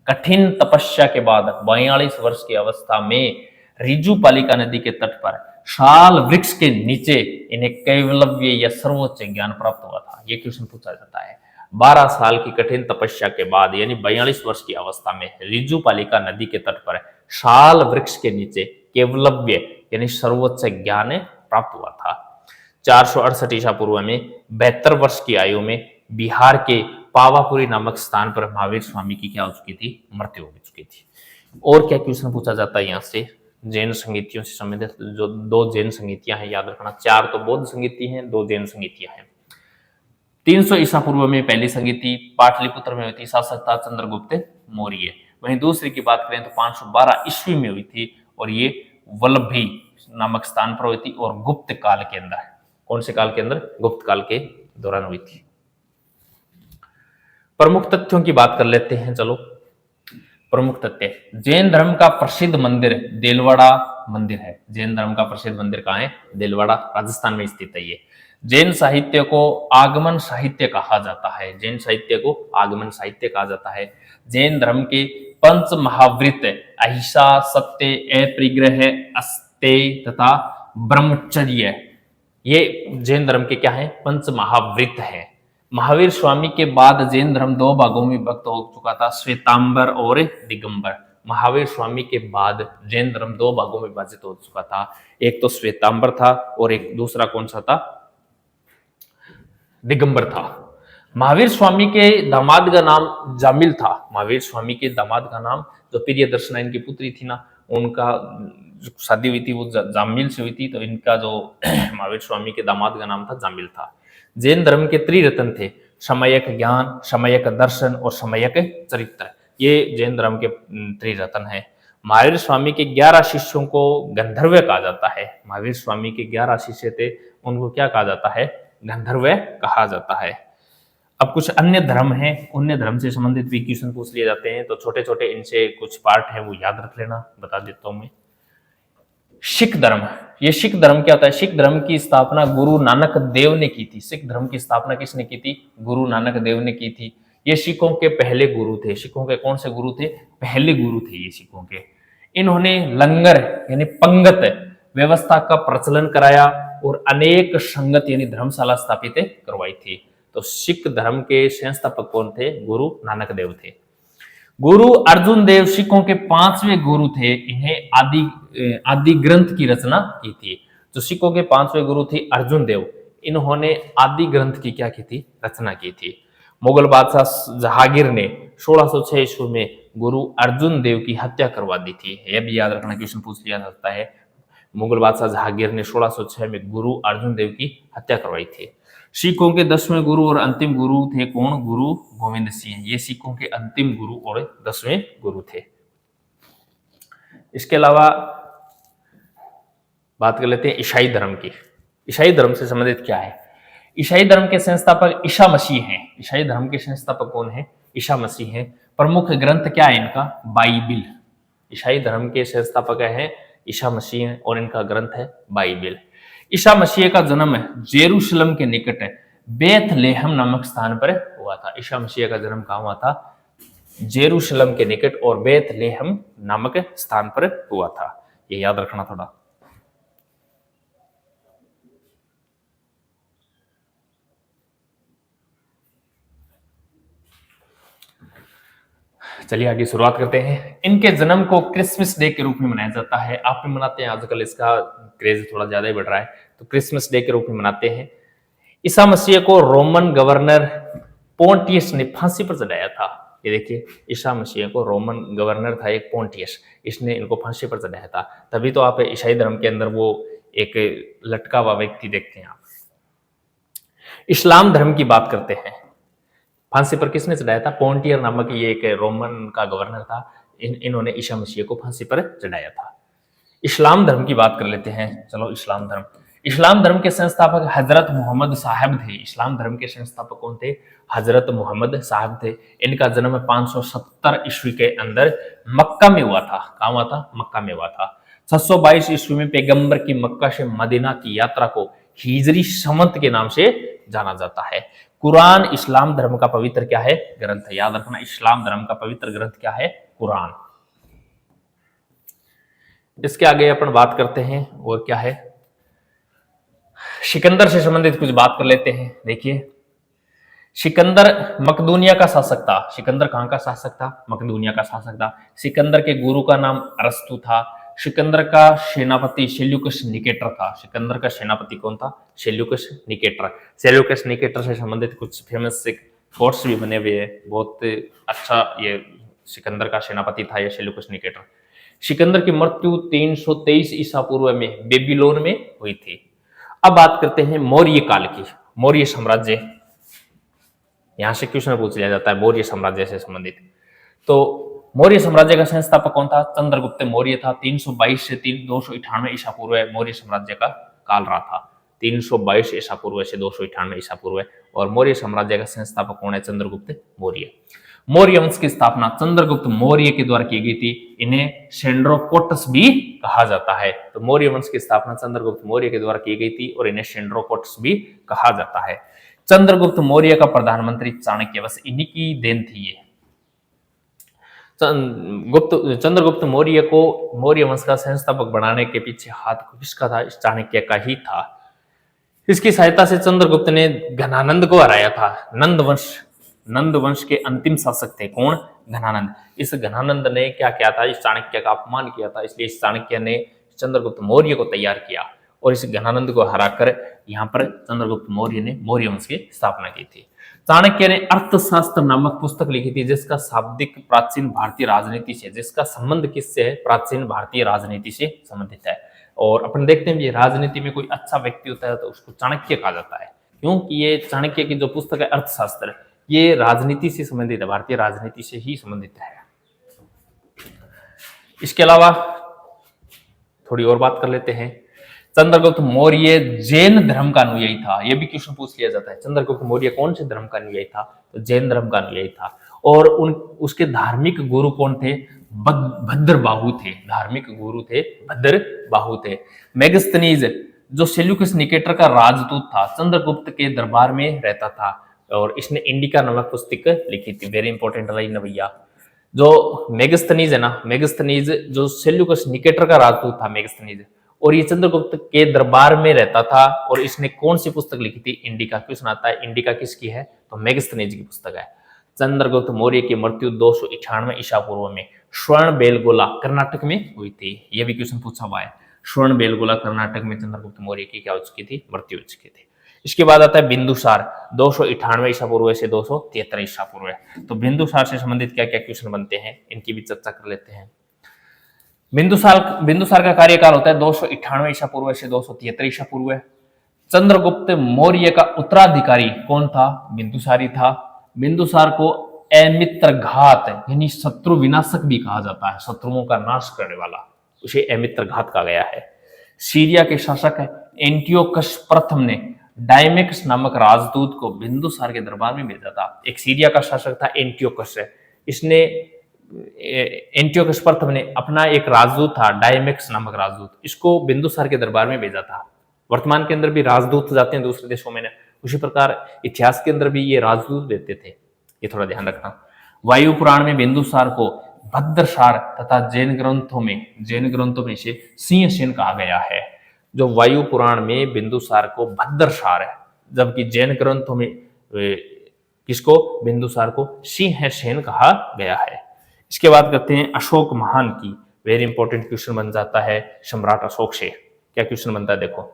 कठिन तपस्या के बाद 42 वर्ष की अवस्था में रिजुपालिका नदी के तट पर शाल वृक्ष के नीचे इन्हें कैवल्य या सर्वोच्च ज्ञान प्राप्त हुआ था। यह क्वेश्चन पूछा जाता है। 12 साल की कठिन तपस्या के बाद यानी 42 वर्ष की अवस्था में रिजुपालिका नदी के तट पर शाल वृक्ष के नीचे केवलव्य यानी सर्वोच्च ज्ञान प्राप्त हुआ था। 468 ईसा पूर्व में 72 वर्ष की आयु में बिहार के पावापुरी नामक स्थान पर महावीर स्वामी की क्या हो चुकी थी, मृत्यु हो चुकी थी। और क्या क्वेश्चन पूछा जाता है यहाँ से, जैन संगीतियों से संबंधित जो 2 जैन संगीतियां हैं याद रखना। 4 तो बौद्ध संगीति हैं, 2 जैन संगीतियां हैं। 300 ईसा पूर्व में पहली संगीति पाटलिपुत्र में हुई थी, शासक था चंद्रगुप्त मौर्य। वहीं दूसरी की बात करें तो 512 ईस्वी में हुई थी और ये वल्लभी नामक स्थान पर हुई थी और गुप्त काल के अंदर। कौन से काल के अंदर, गुप्त काल के दौरान हुई थी। प्रमुख तथ्यों की बात कर लेते हैं। चलो, प्रमुख तथ्य, जैन धर्म का प्रसिद्ध मंदिर देलवाड़ा मंदिर है। जैन धर्म का प्रसिद्ध मंदिर कहाँ है, देलवाड़ा, राजस्थान में स्थित है ये। जैन साहित्य को आगमन साहित्य कहा जाता है। जैन साहित्य को आगमन साहित्य कहा जाता है। जैन धर्म के पंच महावृत अहिंसा, सत्य, अपरिग्रह, अस्तेय तथा ब्रह्मचर्य, ये जैन धर्म के क्या है, पंच महावृत है। महावीर स्वामी के बाद जैन धर्म 2 भागों में विभक्त हो चुका था, श्वेतांबर और दिगंबर। महावीर स्वामी के बाद जैन धर्म 2 भागों में विभाजित हो चुका था। एक तो श्वेतांबर था और एक दूसरा कौन सा था, दिगंबर था। महावीर स्वामी के दामाद का नाम जामिल था। महावीर स्वामी के दामाद का नाम, जो प्रिय दर्शना इनकी पुत्री थी ना, उनका जो शादी हुई थी वो जामिल से हुई थी, तो इनका जो महावीर स्वामी के दामाद का नाम था जामिल था। जैन धर्म के त्रिरत्न थे, समयक ज्ञान, समयक दर्शन और समयक चरित्र, ये जैन धर्म के त्रिरत्न है। महावीर स्वामी के 11 शिष्यों को गंधर्व कहा जाता है। महावीर स्वामी के 11 शिष्य थे, उनको क्या कहा जाता है, गंधर्व कहा जाता है। अब कुछ अन्य धर्म हैं, अन्य धर्म से संबंधित भी क्वेश्चन पूछ लिए जाते हैं, तो छोटे छोटे इनसे कुछ पार्ट हैं वो याद रख लेना, बता देता हूं मैं। सिख धर्म, ये सिख धर्म क्या होता है, सिख धर्म की स्थापना गुरु नानक देव ने की थी। सिख धर्म की स्थापना किसने की थी, गुरु नानक देव ने की थी। ये सिखों के पहले गुरु थे। सिखों के कौन से गुरु थे? पहले गुरु थे ये सिखों के। इन्होंने लंगर यानी पंगत व्यवस्था का प्रचलन कराया और अनेक संगत यानी धर्मशाला स्थापित करवाई थी। तो सिख धर्म के संस्थापक कौन थे? गुरु नानक देव थे। गुरु अर्जुन देव सिखों के 5वें गुरु थे। इन्हें आदि ग्रंथ की रचना की थी। जो सिखों के 5वें गुरु थे अर्जुन देव, इन्होंने आदि ग्रंथ की क्या की थी? रचना की थी। मुगल बादशाह जहांगीर ने 1606 ईस्वी में गुरु अर्जुन देव की हत्या करवा दी थी। यह भी याद रखना, क्वेश्चन पूछ लिया जा सकता है। मुगल बादशाह जहांगीर ने 1606 में गुरु अर्जुन देव की हत्या करवाई थी। सिखों के 10वें गुरु और अंतिम गुरु थे कौन? गुरु गोविंद सिंह। ये सिखों के अंतिम गुरु और 10वें गुरु थे। इसके अलावा बात कर लेते हैं ईसाई धर्म की। ईसाई धर्म से संबंधित क्या है? ईसाई धर्म के संस्थापक ईसा मसीह हैं। ईसाई धर्म के संस्थापक कौन है? ईसा मसीह हैं। प्रमुख ग्रंथ क्या है इनका? बाइबिल। ईसाई धर्म के संस्थापक हैं ईसा मसीह और इनका ग्रंथ है बाइबिल। ईसा मसीह का जन्म जेरूशलम के निकट बेथलेहम नामक स्थान पर हुआ था। ईसा मसीह का जन्म कहाँ हुआ था? जेरूशलम के निकट और बेथलेहम नामक स्थान पर हुआ था। ये याद रखना थोड़ा। चलिए आगे शुरुआत करते हैं। इनके जन्म को क्रिसमस डे के रूप में मनाया जाता है। आप भी मनाते हैं, आजकल इसका क्रेज थोड़ा ज्यादा ही बढ़ रहा है, तो क्रिसमस डे के रूप में मनाते हैं। ईसा मसीह को रोमन गवर्नर पोंटियस ने फांसी पर चढ़ाया था। ये देखिए, ईसा मसीह को रोमन गवर्नर था एक पोंटियस, इसने इनको फांसी पर चढ़ाया था। तभी तो आप ईसाई धर्म के अंदर वो एक लटका हुआ व्यक्ति देखते हैं आप। इस्लाम धर्म की बात करते हैं। फांसी पर किसने चढ़ाया था? पोंटियर नामक ये एक रोमन का गवर्नर था। इन्होंने ईसा मसीह को फांसी पर चढ़ाया था। इस्लाम धर्म की बात कर लेते हैं। चलो, इस्लाम धर्म के संस्थापक हजरत मोहम्मद साहब थे। इस्लाम धर्म के संस्थापक कौन थे? हजरत मोहम्मद साहब थे। इनका जन्म 570 ईस्वी के अंदर मक्का में हुआ था। कहाँ हुआ था? मक्का में हुआ था। 622 ईस्वी में पैगंबर की मक्का से मदीना की यात्रा को हिजरी संवत के नाम से जाना जाता है। कुरान इस्लाम धर्म का पवित्र क्या है? ग्रंथ है। याद रखना, इस्लाम धर्म का पवित्र ग्रंथ क्या है? कुरान। इसके आगे अपन बात करते हैं और क्या है, सिकंदर से संबंधित कुछ बात कर लेते हैं। देखिए, सिकंदर मकदूनिया का शासक था। सिकंदर कहां का शासक था? मकदूनिया का शासक था। सिकंदर के गुरु का नाम अरस्तु था। सिकंदर का सेनापति सेल्यूकस निकेटर था। सिकंदर का सेनापति कौन था? Seleucus Nicator. सेल्यूकस निकेटर से संबंधित कुछ फेमस फोर्ट्स भी बने हुए हैं। बहुत अच्छा ये सिकंदर का सेनापति था ये सेल्यूकस निकेटर। सिकंदर की मृत्यु 323 ईसा पूर्व में बेबीलोन में हुई थी। अब बात करते हैं मौर्य काल की। मौर्य साम्राज्य, यहां से क्वेश्चन पूछ लिया जाता है मौर्य साम्राज्य से संबंधित। तो मौर्य साम्राज्य का संस्थापक कौन था? चंद्रगुप्त मौर्य था। 322 से 298 ईसा पूर्व मौर्य साम्राज्य का काल रहा था। 322 ईसा पूर्व से 298 ईसा पूर्व। और मौर्य साम्राज्य का संस्थापक कौन है? चंद्रगुप्त मौर्य। मौर्य वंश की स्थापना चंद्रगुप्त मौर्य के द्वारा की गई थी। इन्हें सेंड्रोकोटस भी कहा जाता है। तो मौर्य वंश की स्थापना चंद्रगुप्त मौर्य के द्वारा की गई थी और इन्हें सेंड्रोकोटस भी कहा जाता है। चंद्रगुप्त मौर्य का प्रधानमंत्री चाणक्य, बस इन्हीं की देन थी ये। चंद्रगुप्त मौर्य को मौर्य वंश का संस्थापक बनाने के पीछे हाथ किसका था? इस चाणक्य का ही था। इसकी सहायता से चंद्रगुप्त ने घनानंद को हराया था। नंद वंश के अंतिम शासक थे कौन? घनानंद। इस घनानंद ने क्या किया था? इस चाणक्य का अपमान किया था। इसलिए इस चाणक्य ने चंद्रगुप्त मौर्य को तैयार किया और इस घनानंद को हराकर यहाँ पर चंद्रगुप्त मौर्य ने मौर्य वंश की स्थापना की थी। चाणक्य ने अर्थशास्त्र नामक पुस्तक लिखी थी जिसका शाब्दिक प्राचीन भारतीय राजनीति से, जिसका संबंध किससे है? प्राचीन भारतीय राजनीति से संबंधित है। और अपन देखते हैं कि राजनीति में कोई अच्छा व्यक्ति होता है तो उसको चाणक्य कहा जाता है, क्योंकि ये चाणक्य की जो पुस्तक है अर्थशास्त्र, ये राजनीति से संबंधित है, भारतीय राजनीति से ही संबंधित है। इसके अलावा थोड़ी और बात कर लेते हैं। चंद्रगुप्त मौर्य जैन धर्म का अनुयायी था। यह भी क्वेश्चन पूछ लिया जाता है। चंद्रगुप्त मौर्य कौन से धर्म का अनुयायी था? तो जैन धर्म का अनुयायी था। और उसके धार्मिक गुरु कौन थे? भद्रबाहु थे। धार्मिक गुरु थे भद्रबाहु थे। मेगस्थनीज जो सेल्यूकस निकेटर का राजदूत था, चंद्रगुप्त के दरबार में रहता था। और इसने इंडिका नामक पुस्तक लिखी थी। वेरी इंपॉर्टेंट रही ना भैया। जो मेगस्थनीज है ना, मेगस्थनीज जो सेल्यूकस निकेटर का राजदूत था मेगस्थनीज, और ये चंद्रगुप्त के दरबार में रहता था। और इसने कौन सी पुस्तक लिखी थी? इंडिका। क्वेश्चन आता है इंडिका किसकी है? तो मेगस्थनीज की पुस्तक है। चंद्रगुप्त मौर्य की मृत्यु 298 ईसा पूर्व में स्वर्ण बेलगोला कर्नाटक में हुई थी। यह भी क्वेश्चन पूछा हुआ है। स्वर्ण बेलगोला कर्नाटक में चंद्रगुप्त मौर्य की क्या हो चुकी थी? मृत्यु हो चुकी थी। इसके बाद आता है बिंदुसार, 298 ईसा पूर्व से 273 ईसा पूर्व। तो बिंदुसार से संबंधित क्या क्या क्वेश्चन बनते हैं, इनकी भी चर्चा कर लेते हैं। बिंदुसार का कार्यकाल होता है 298 ईसा पूर्व से 273 ईसा पूर्व। चंद्रगुप्त मौर्य का उत्तराधिकारी कौन था? बिंदुसारी था। बिंदुसार को अमित्र घात यानी शत्रु विनाशक भी कहा जाता है, शत्रुओं का नाश करने वाला, उसे अमित्र घात कहा गया है। सीरिया के शासक एंटियोकस प्रथम ने डायमेक्स नामक राजदूत को बिंदुसार के दरबार में भेजा था। एक सीरिया का शासक था एंटियोकस, इसने एंटियोकस प्रथम ने अपना एक राजदूत था डायमेक्स नामक राजदूत, इसको बिंदुसार के दरबार में भेजा था। वर्तमान के अंदर भी राजदूत जाते हैं दूसरे देशों में, उसी प्रकार इतिहास के अंदर भी ये राजदूत देते थे, ये थोड़ा ध्यान रखना। वायु पुराण में बिंदुसार को भद्रसार तथा जैन ग्रंथों में से सिंहसेन कहा गया है। जो वायु पुराण में बिंदुसार को भद्रसार है, जबकि जैन ग्रंथों में किसको? बिंदुसार को सिंहसेन कहा गया है। इसके बाद करते हैं अशोक महान की। वेरी इंपॉर्टेंट क्वेश्चन बन जाता है सम्राट अशोक से। क्या क्वेश्चन बनता है? देखो,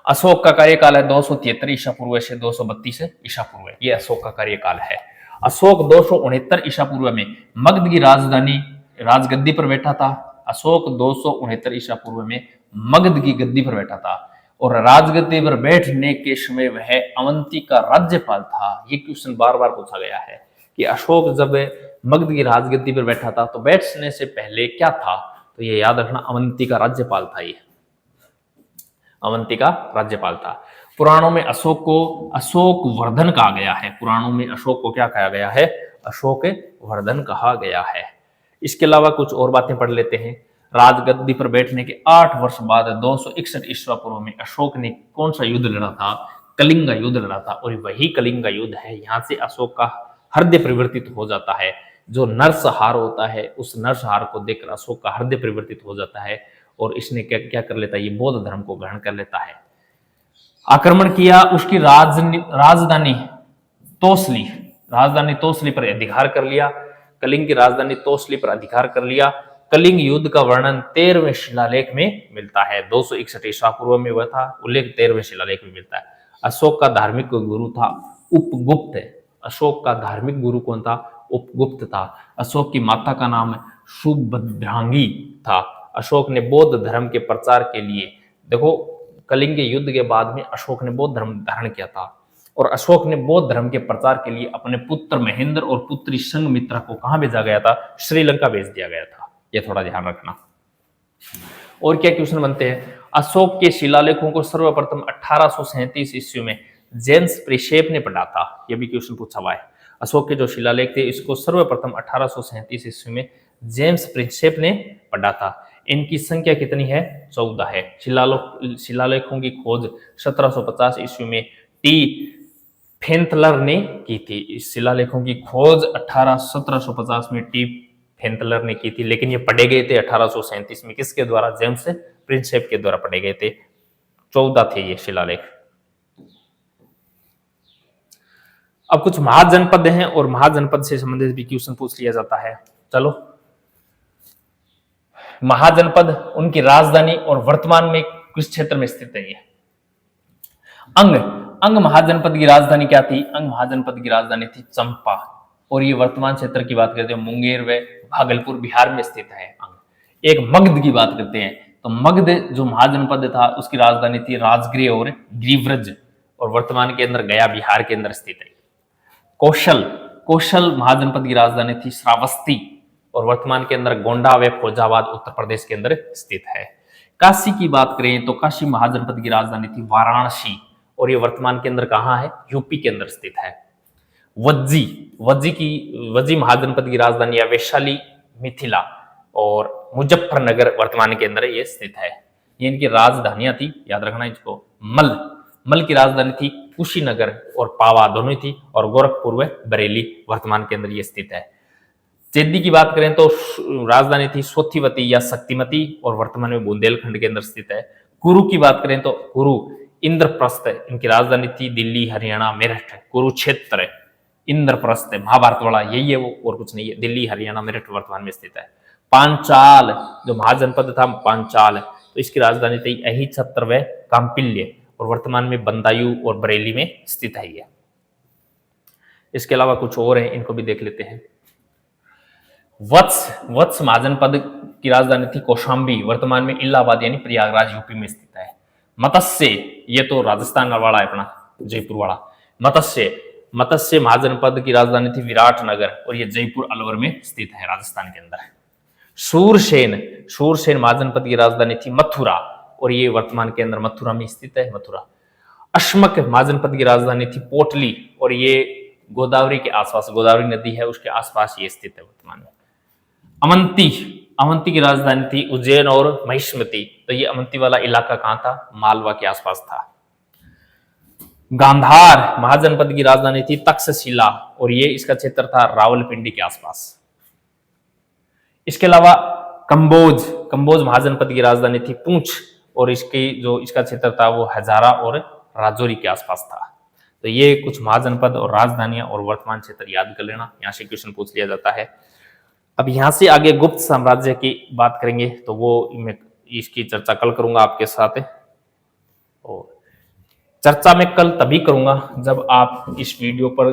अशोक का कार्यकाल है 273 ईसा पूर्व से 232 ईसा पूर्व। ये अशोक का कार्यकाल है। अशोक 269 ईसा पूर्व में मगध की राजधानी राजगद्दी पर बैठा था। अशोक 269 ईसा पूर्व में मगध की गद्दी पर बैठा था और राजगद्दी पर बैठने के समय वह अवंती का राज्यपाल था। ये क्वेश्चन बार बार पूछा गया है कि अशोक जब मगध की राजगद्दी पर बैठा था तो बैठने से पहले क्या था? तो ये याद रखना, अवंती का राज्यपाल था। ये अवंती का राज्यपाल था। पुराणों में अशोक को अशोक वर्धन कहा गया है। पुराणो61 में अशोक को क्या कहा गया है? अशोक वर्धन कहा गया है। इसके अलावा कुछ और बातें पढ़ लेते हैं। राजगद्दी पर बैठने के 8 वर्ष बाद 261 ईसा पूर्व में अशोक ने कौन सा युद्ध लड़ा था? कलिंग युद्ध लड़ा था। और वही कलिंग युद्ध है, यहाँ से अशोक का हृदय परिवर्तित हो जाता है। जो नरसंहार होता है, उस नरसंहार को देखकर अशोक का हृदय परिवर्तित हो जाता है और इसने क्या क्या कर लेता है? ये बौद्ध धर्म को ग्रहण कर लेता है। आक्रमण किया, उसकी राजधानी तोसली पर अधिकार कर लिया। कलिंग की राजधानी तोसली पर अधिकार कर लिया। कलिंग युद्ध का वर्णन 13वें शिलालेख में मिलता है। 261 ईसा पूर्व में हुआ था, उल्लेख 13वें शिलालेख में मिलता है। अशोक का धार्मिक गुरु था उपगुप्त। अशोक का धार्मिक गुरु कौन था? उपगुप्त था। अशोक की माता का नाम सुभद्रांगी था। अशोक ने बौद्ध धर्म के प्रचार के लिए, देखो कलिंग युद्ध के बाद में अशोक ने बौद्ध धर्म धारण किया था और अशोक ने बौद्ध धर्म के प्रचार के लिए अपने पुत्र महेंद्र और पुत्री संघमित्रा को कहां भेजा गया था? श्रीलंका भेज दिया गया था। यह थोड़ा ध्यान रखना। और क्या क्वेश्चन बनते हैं? अशोक के शिलालेखों को सर्वप्रथम 1837 ईस्वी में जेम्स प्रिंसेप ने पढ़ा था। यह भी क्वेश्चन पूछा हुआ है। अशोक के जो शिलालेख थे इसको सर्वप्रथम 1837 ईस्वी में जेम्स प्रिंसेप ने पढ़ा था। इनकी संख्या कितनी है? 14 है। शिलालेखों की खोज 1750 ईस्वी में टी फेंथलर ने की थी। इस शिलालेखों की खोज 1750 में टी फेंथलर ने की थी, लेकिन ये पढ़े गए थे 1837 में। किसके द्वारा? जेम्स प्रिंसेप के द्वारा पढ़े गए थे। 14 थे ये शिलालेख। अब कुछ महाजनपद हैं और महाजनपद से संबंधित भी क्वेश्चन पूछ लिया जाता है। चलो, महाजनपद, उनकी राजधानी और वर्तमान में किस क्षेत्र में स्थित है? ये अंग महाजनपद की राजधानी क्या थी? अंग महाजनपद की राजधानी थी चंपा। और ये वर्तमान क्षेत्र की बात करते हैं मुंगेर व भागलपुर बिहार में स्थित है अंग। एक मगध की बात करते हैं तो मगध जो महाजनपद था उसकी राजधानी थी राजगृह और गिरिव्रज और वर्तमान के अंदर गया बिहार के अंदर स्थित है। कौशल महाजनपद की राजधानी थी श्रावस्ती और वर्तमान के अंदर गोंडा व फौजाबाद उत्तर प्रदेश के अंदर स्थित है। काशी की बात करें तो काशी महाजनपद की राजधानी थी वाराणसी और ये वर्तमान के अंदर कहाँ है? यूपी के अंदर स्थित है। वज्जी महाजनपद की राजधानी है वैशाली मिथिला और मुजफ्फरनगर वर्तमान के अंदर ये स्थित है। ये इनकी राजधानियां थी, याद रखना इसको। मल की राजधानी थी कुशीनगर और पावा दोनों ही थी, और गोरखपुर व बरेली वर्तमान के अंदर ये स्थित है। चेदी की बात करें तो राजधानी थी स्वथिवती या शक्तिमती और वर्तमान में बुंदेलखंड के अंदर स्थित है। कुरु की बात करें तो कुरु इंद्रप्रस्थ, इनकी राजधानी थी दिल्ली, हरियाणा, मेरठ। कुरुक्षेत्र इंद्रप्रस्थ है, महाभारत वाला यही है वो, और कुछ नहीं है। दिल्ली, हरियाणा, मेरठ वर्तमान में स्थित है। पांचाल जो महाजनपद था पांचाल, तो इसकी राजधानी थी अही छत्र व कांपिल्य, और वर्तमान में बंदायू और बरेली में स्थित है ये। इसके अलावा कुछ और है, इनको भी देख लेते हैं। वत्स महाजनपद की राजधानी थी कौशाम्बी, वर्तमान में इलाहाबाद यानी प्रयागराज यूपी में स्थित है। मत्स्य, ये तो राजस्थान वाला है अपना, जयपुर वाला। मत्स्य महाजनपद की राजधानी थी विराटनगर, और ये जयपुर अलवर में स्थित है राजस्थान के अंदर। शूरसेन महाजनपद की राजधानी थी मथुरा, और ये वर्तमान के अंदर मथुरा में स्थित है, मथुरा। अश्मक महाजनपद की राजधानी थी पोटली, और ये गोदावरी के आसपास, गोदावरी नदी है उसके आसपास ये स्थित है वर्तमान में। अवंती की राजधानी थी उज्जैन और महिष्मती, तो ये अवंती वाला इलाका कहां था? मालवा के आसपास था। गांधार महाजनपद की राजधानी थी तक्षशिला, और ये इसका क्षेत्र था रावलपिंडी के आसपास। इसके अलावा कंबोज महाजनपद की राजधानी थी पूंछ, और इसका क्षेत्र था वो हजारा और राजौरी के आसपास था। तो ये कुछ महाजनपद और राजधानियां और वर्तमान क्षेत्र याद कर लेना, यहां से क्वेश्चन पूछ लिया जाता है। अब यहां से आगे गुप्त साम्राज्य की बात करेंगे, तो वो मैं इसकी चर्चा कल करूंगा आपके साथ। और चर्चा मैं कल तभी करूंगा जब आप इस वीडियो पर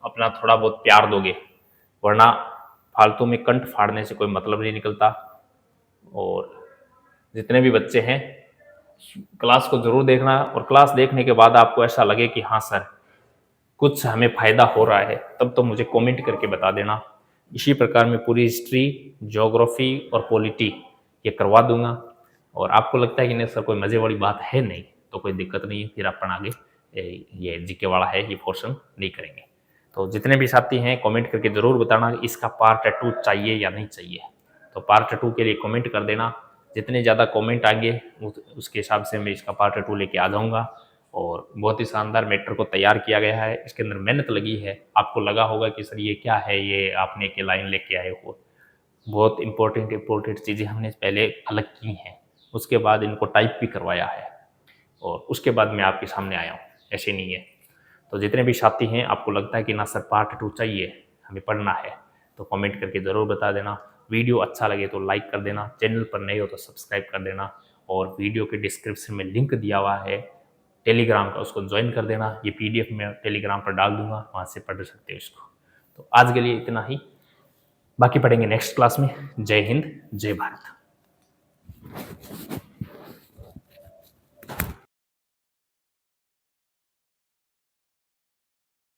अपना थोड़ा बहुत प्यार दोगे, वरना फालतू में कंठ फाड़ने से कोई मतलब नहीं निकलता। और जितने भी बच्चे हैं क्लास को जरूर देखना, और क्लास देखने के बाद आपको ऐसा लगे कि हाँ सर कुछ हमें फायदा हो रहा है, तब तो मुझे कमेंट करके बता देना। इसी प्रकार मैं पूरी हिस्ट्री, ज्योग्राफी और पॉलिटी ये करवा दूंगा। और आपको लगता है कि नहीं सर कोई मजे वाली बात है नहीं, तो कोई दिक्कत नहीं है, फिर अपन आगे ये जीके वाला है ये पोर्शन नहीं करेंगे। तो जितने भी साथी हैं कमेंट करके जरूर बताना इसका पार्ट 2 चाहिए या नहीं चाहिए। तो पार्ट 2 के लिए कमेंट कर देना, जितने ज़्यादा कमेंट आएंगे उसके हिसाब से मैं इसका पार्ट 2 लेके आ जाऊँगा। और बहुत ही शानदार मैटर को तैयार किया गया है, इसके अंदर मेहनत लगी है। आपको लगा होगा कि सर ये क्या है, ये आपने एक लाइन लेके आए हो। बहुत इंपॉर्टेंट चीज़ें हमने पहले अलग की हैं, उसके बाद इनको टाइप भी करवाया है, और उसके बाद मैं आपके सामने आया हूँ, ऐसे नहीं है। तो जितने भी साथी हैं आपको लगता है कि ना सर पार्ट 2 चाहिए, हमें पढ़ना है, तो कमेंट करके ज़रूर बता देना। वीडियो अच्छा लगे तो लाइक कर देना, चैनल पर नए हो तो सब्सक्राइब कर देना, और वीडियो के डिस्क्रिप्शन में लिंक दिया हुआ है टेलीग्राम का, उसको ज्वाइन कर देना। ये PDF मैं टेलीग्राम पर डाल दूंगा, वहाँ से पढ़ सकते हो इसको। तो आज के लिए इतना ही, बाकी पढ़ेंगे नेक्स्ट क्लास में। जय हिंद, जय भारत।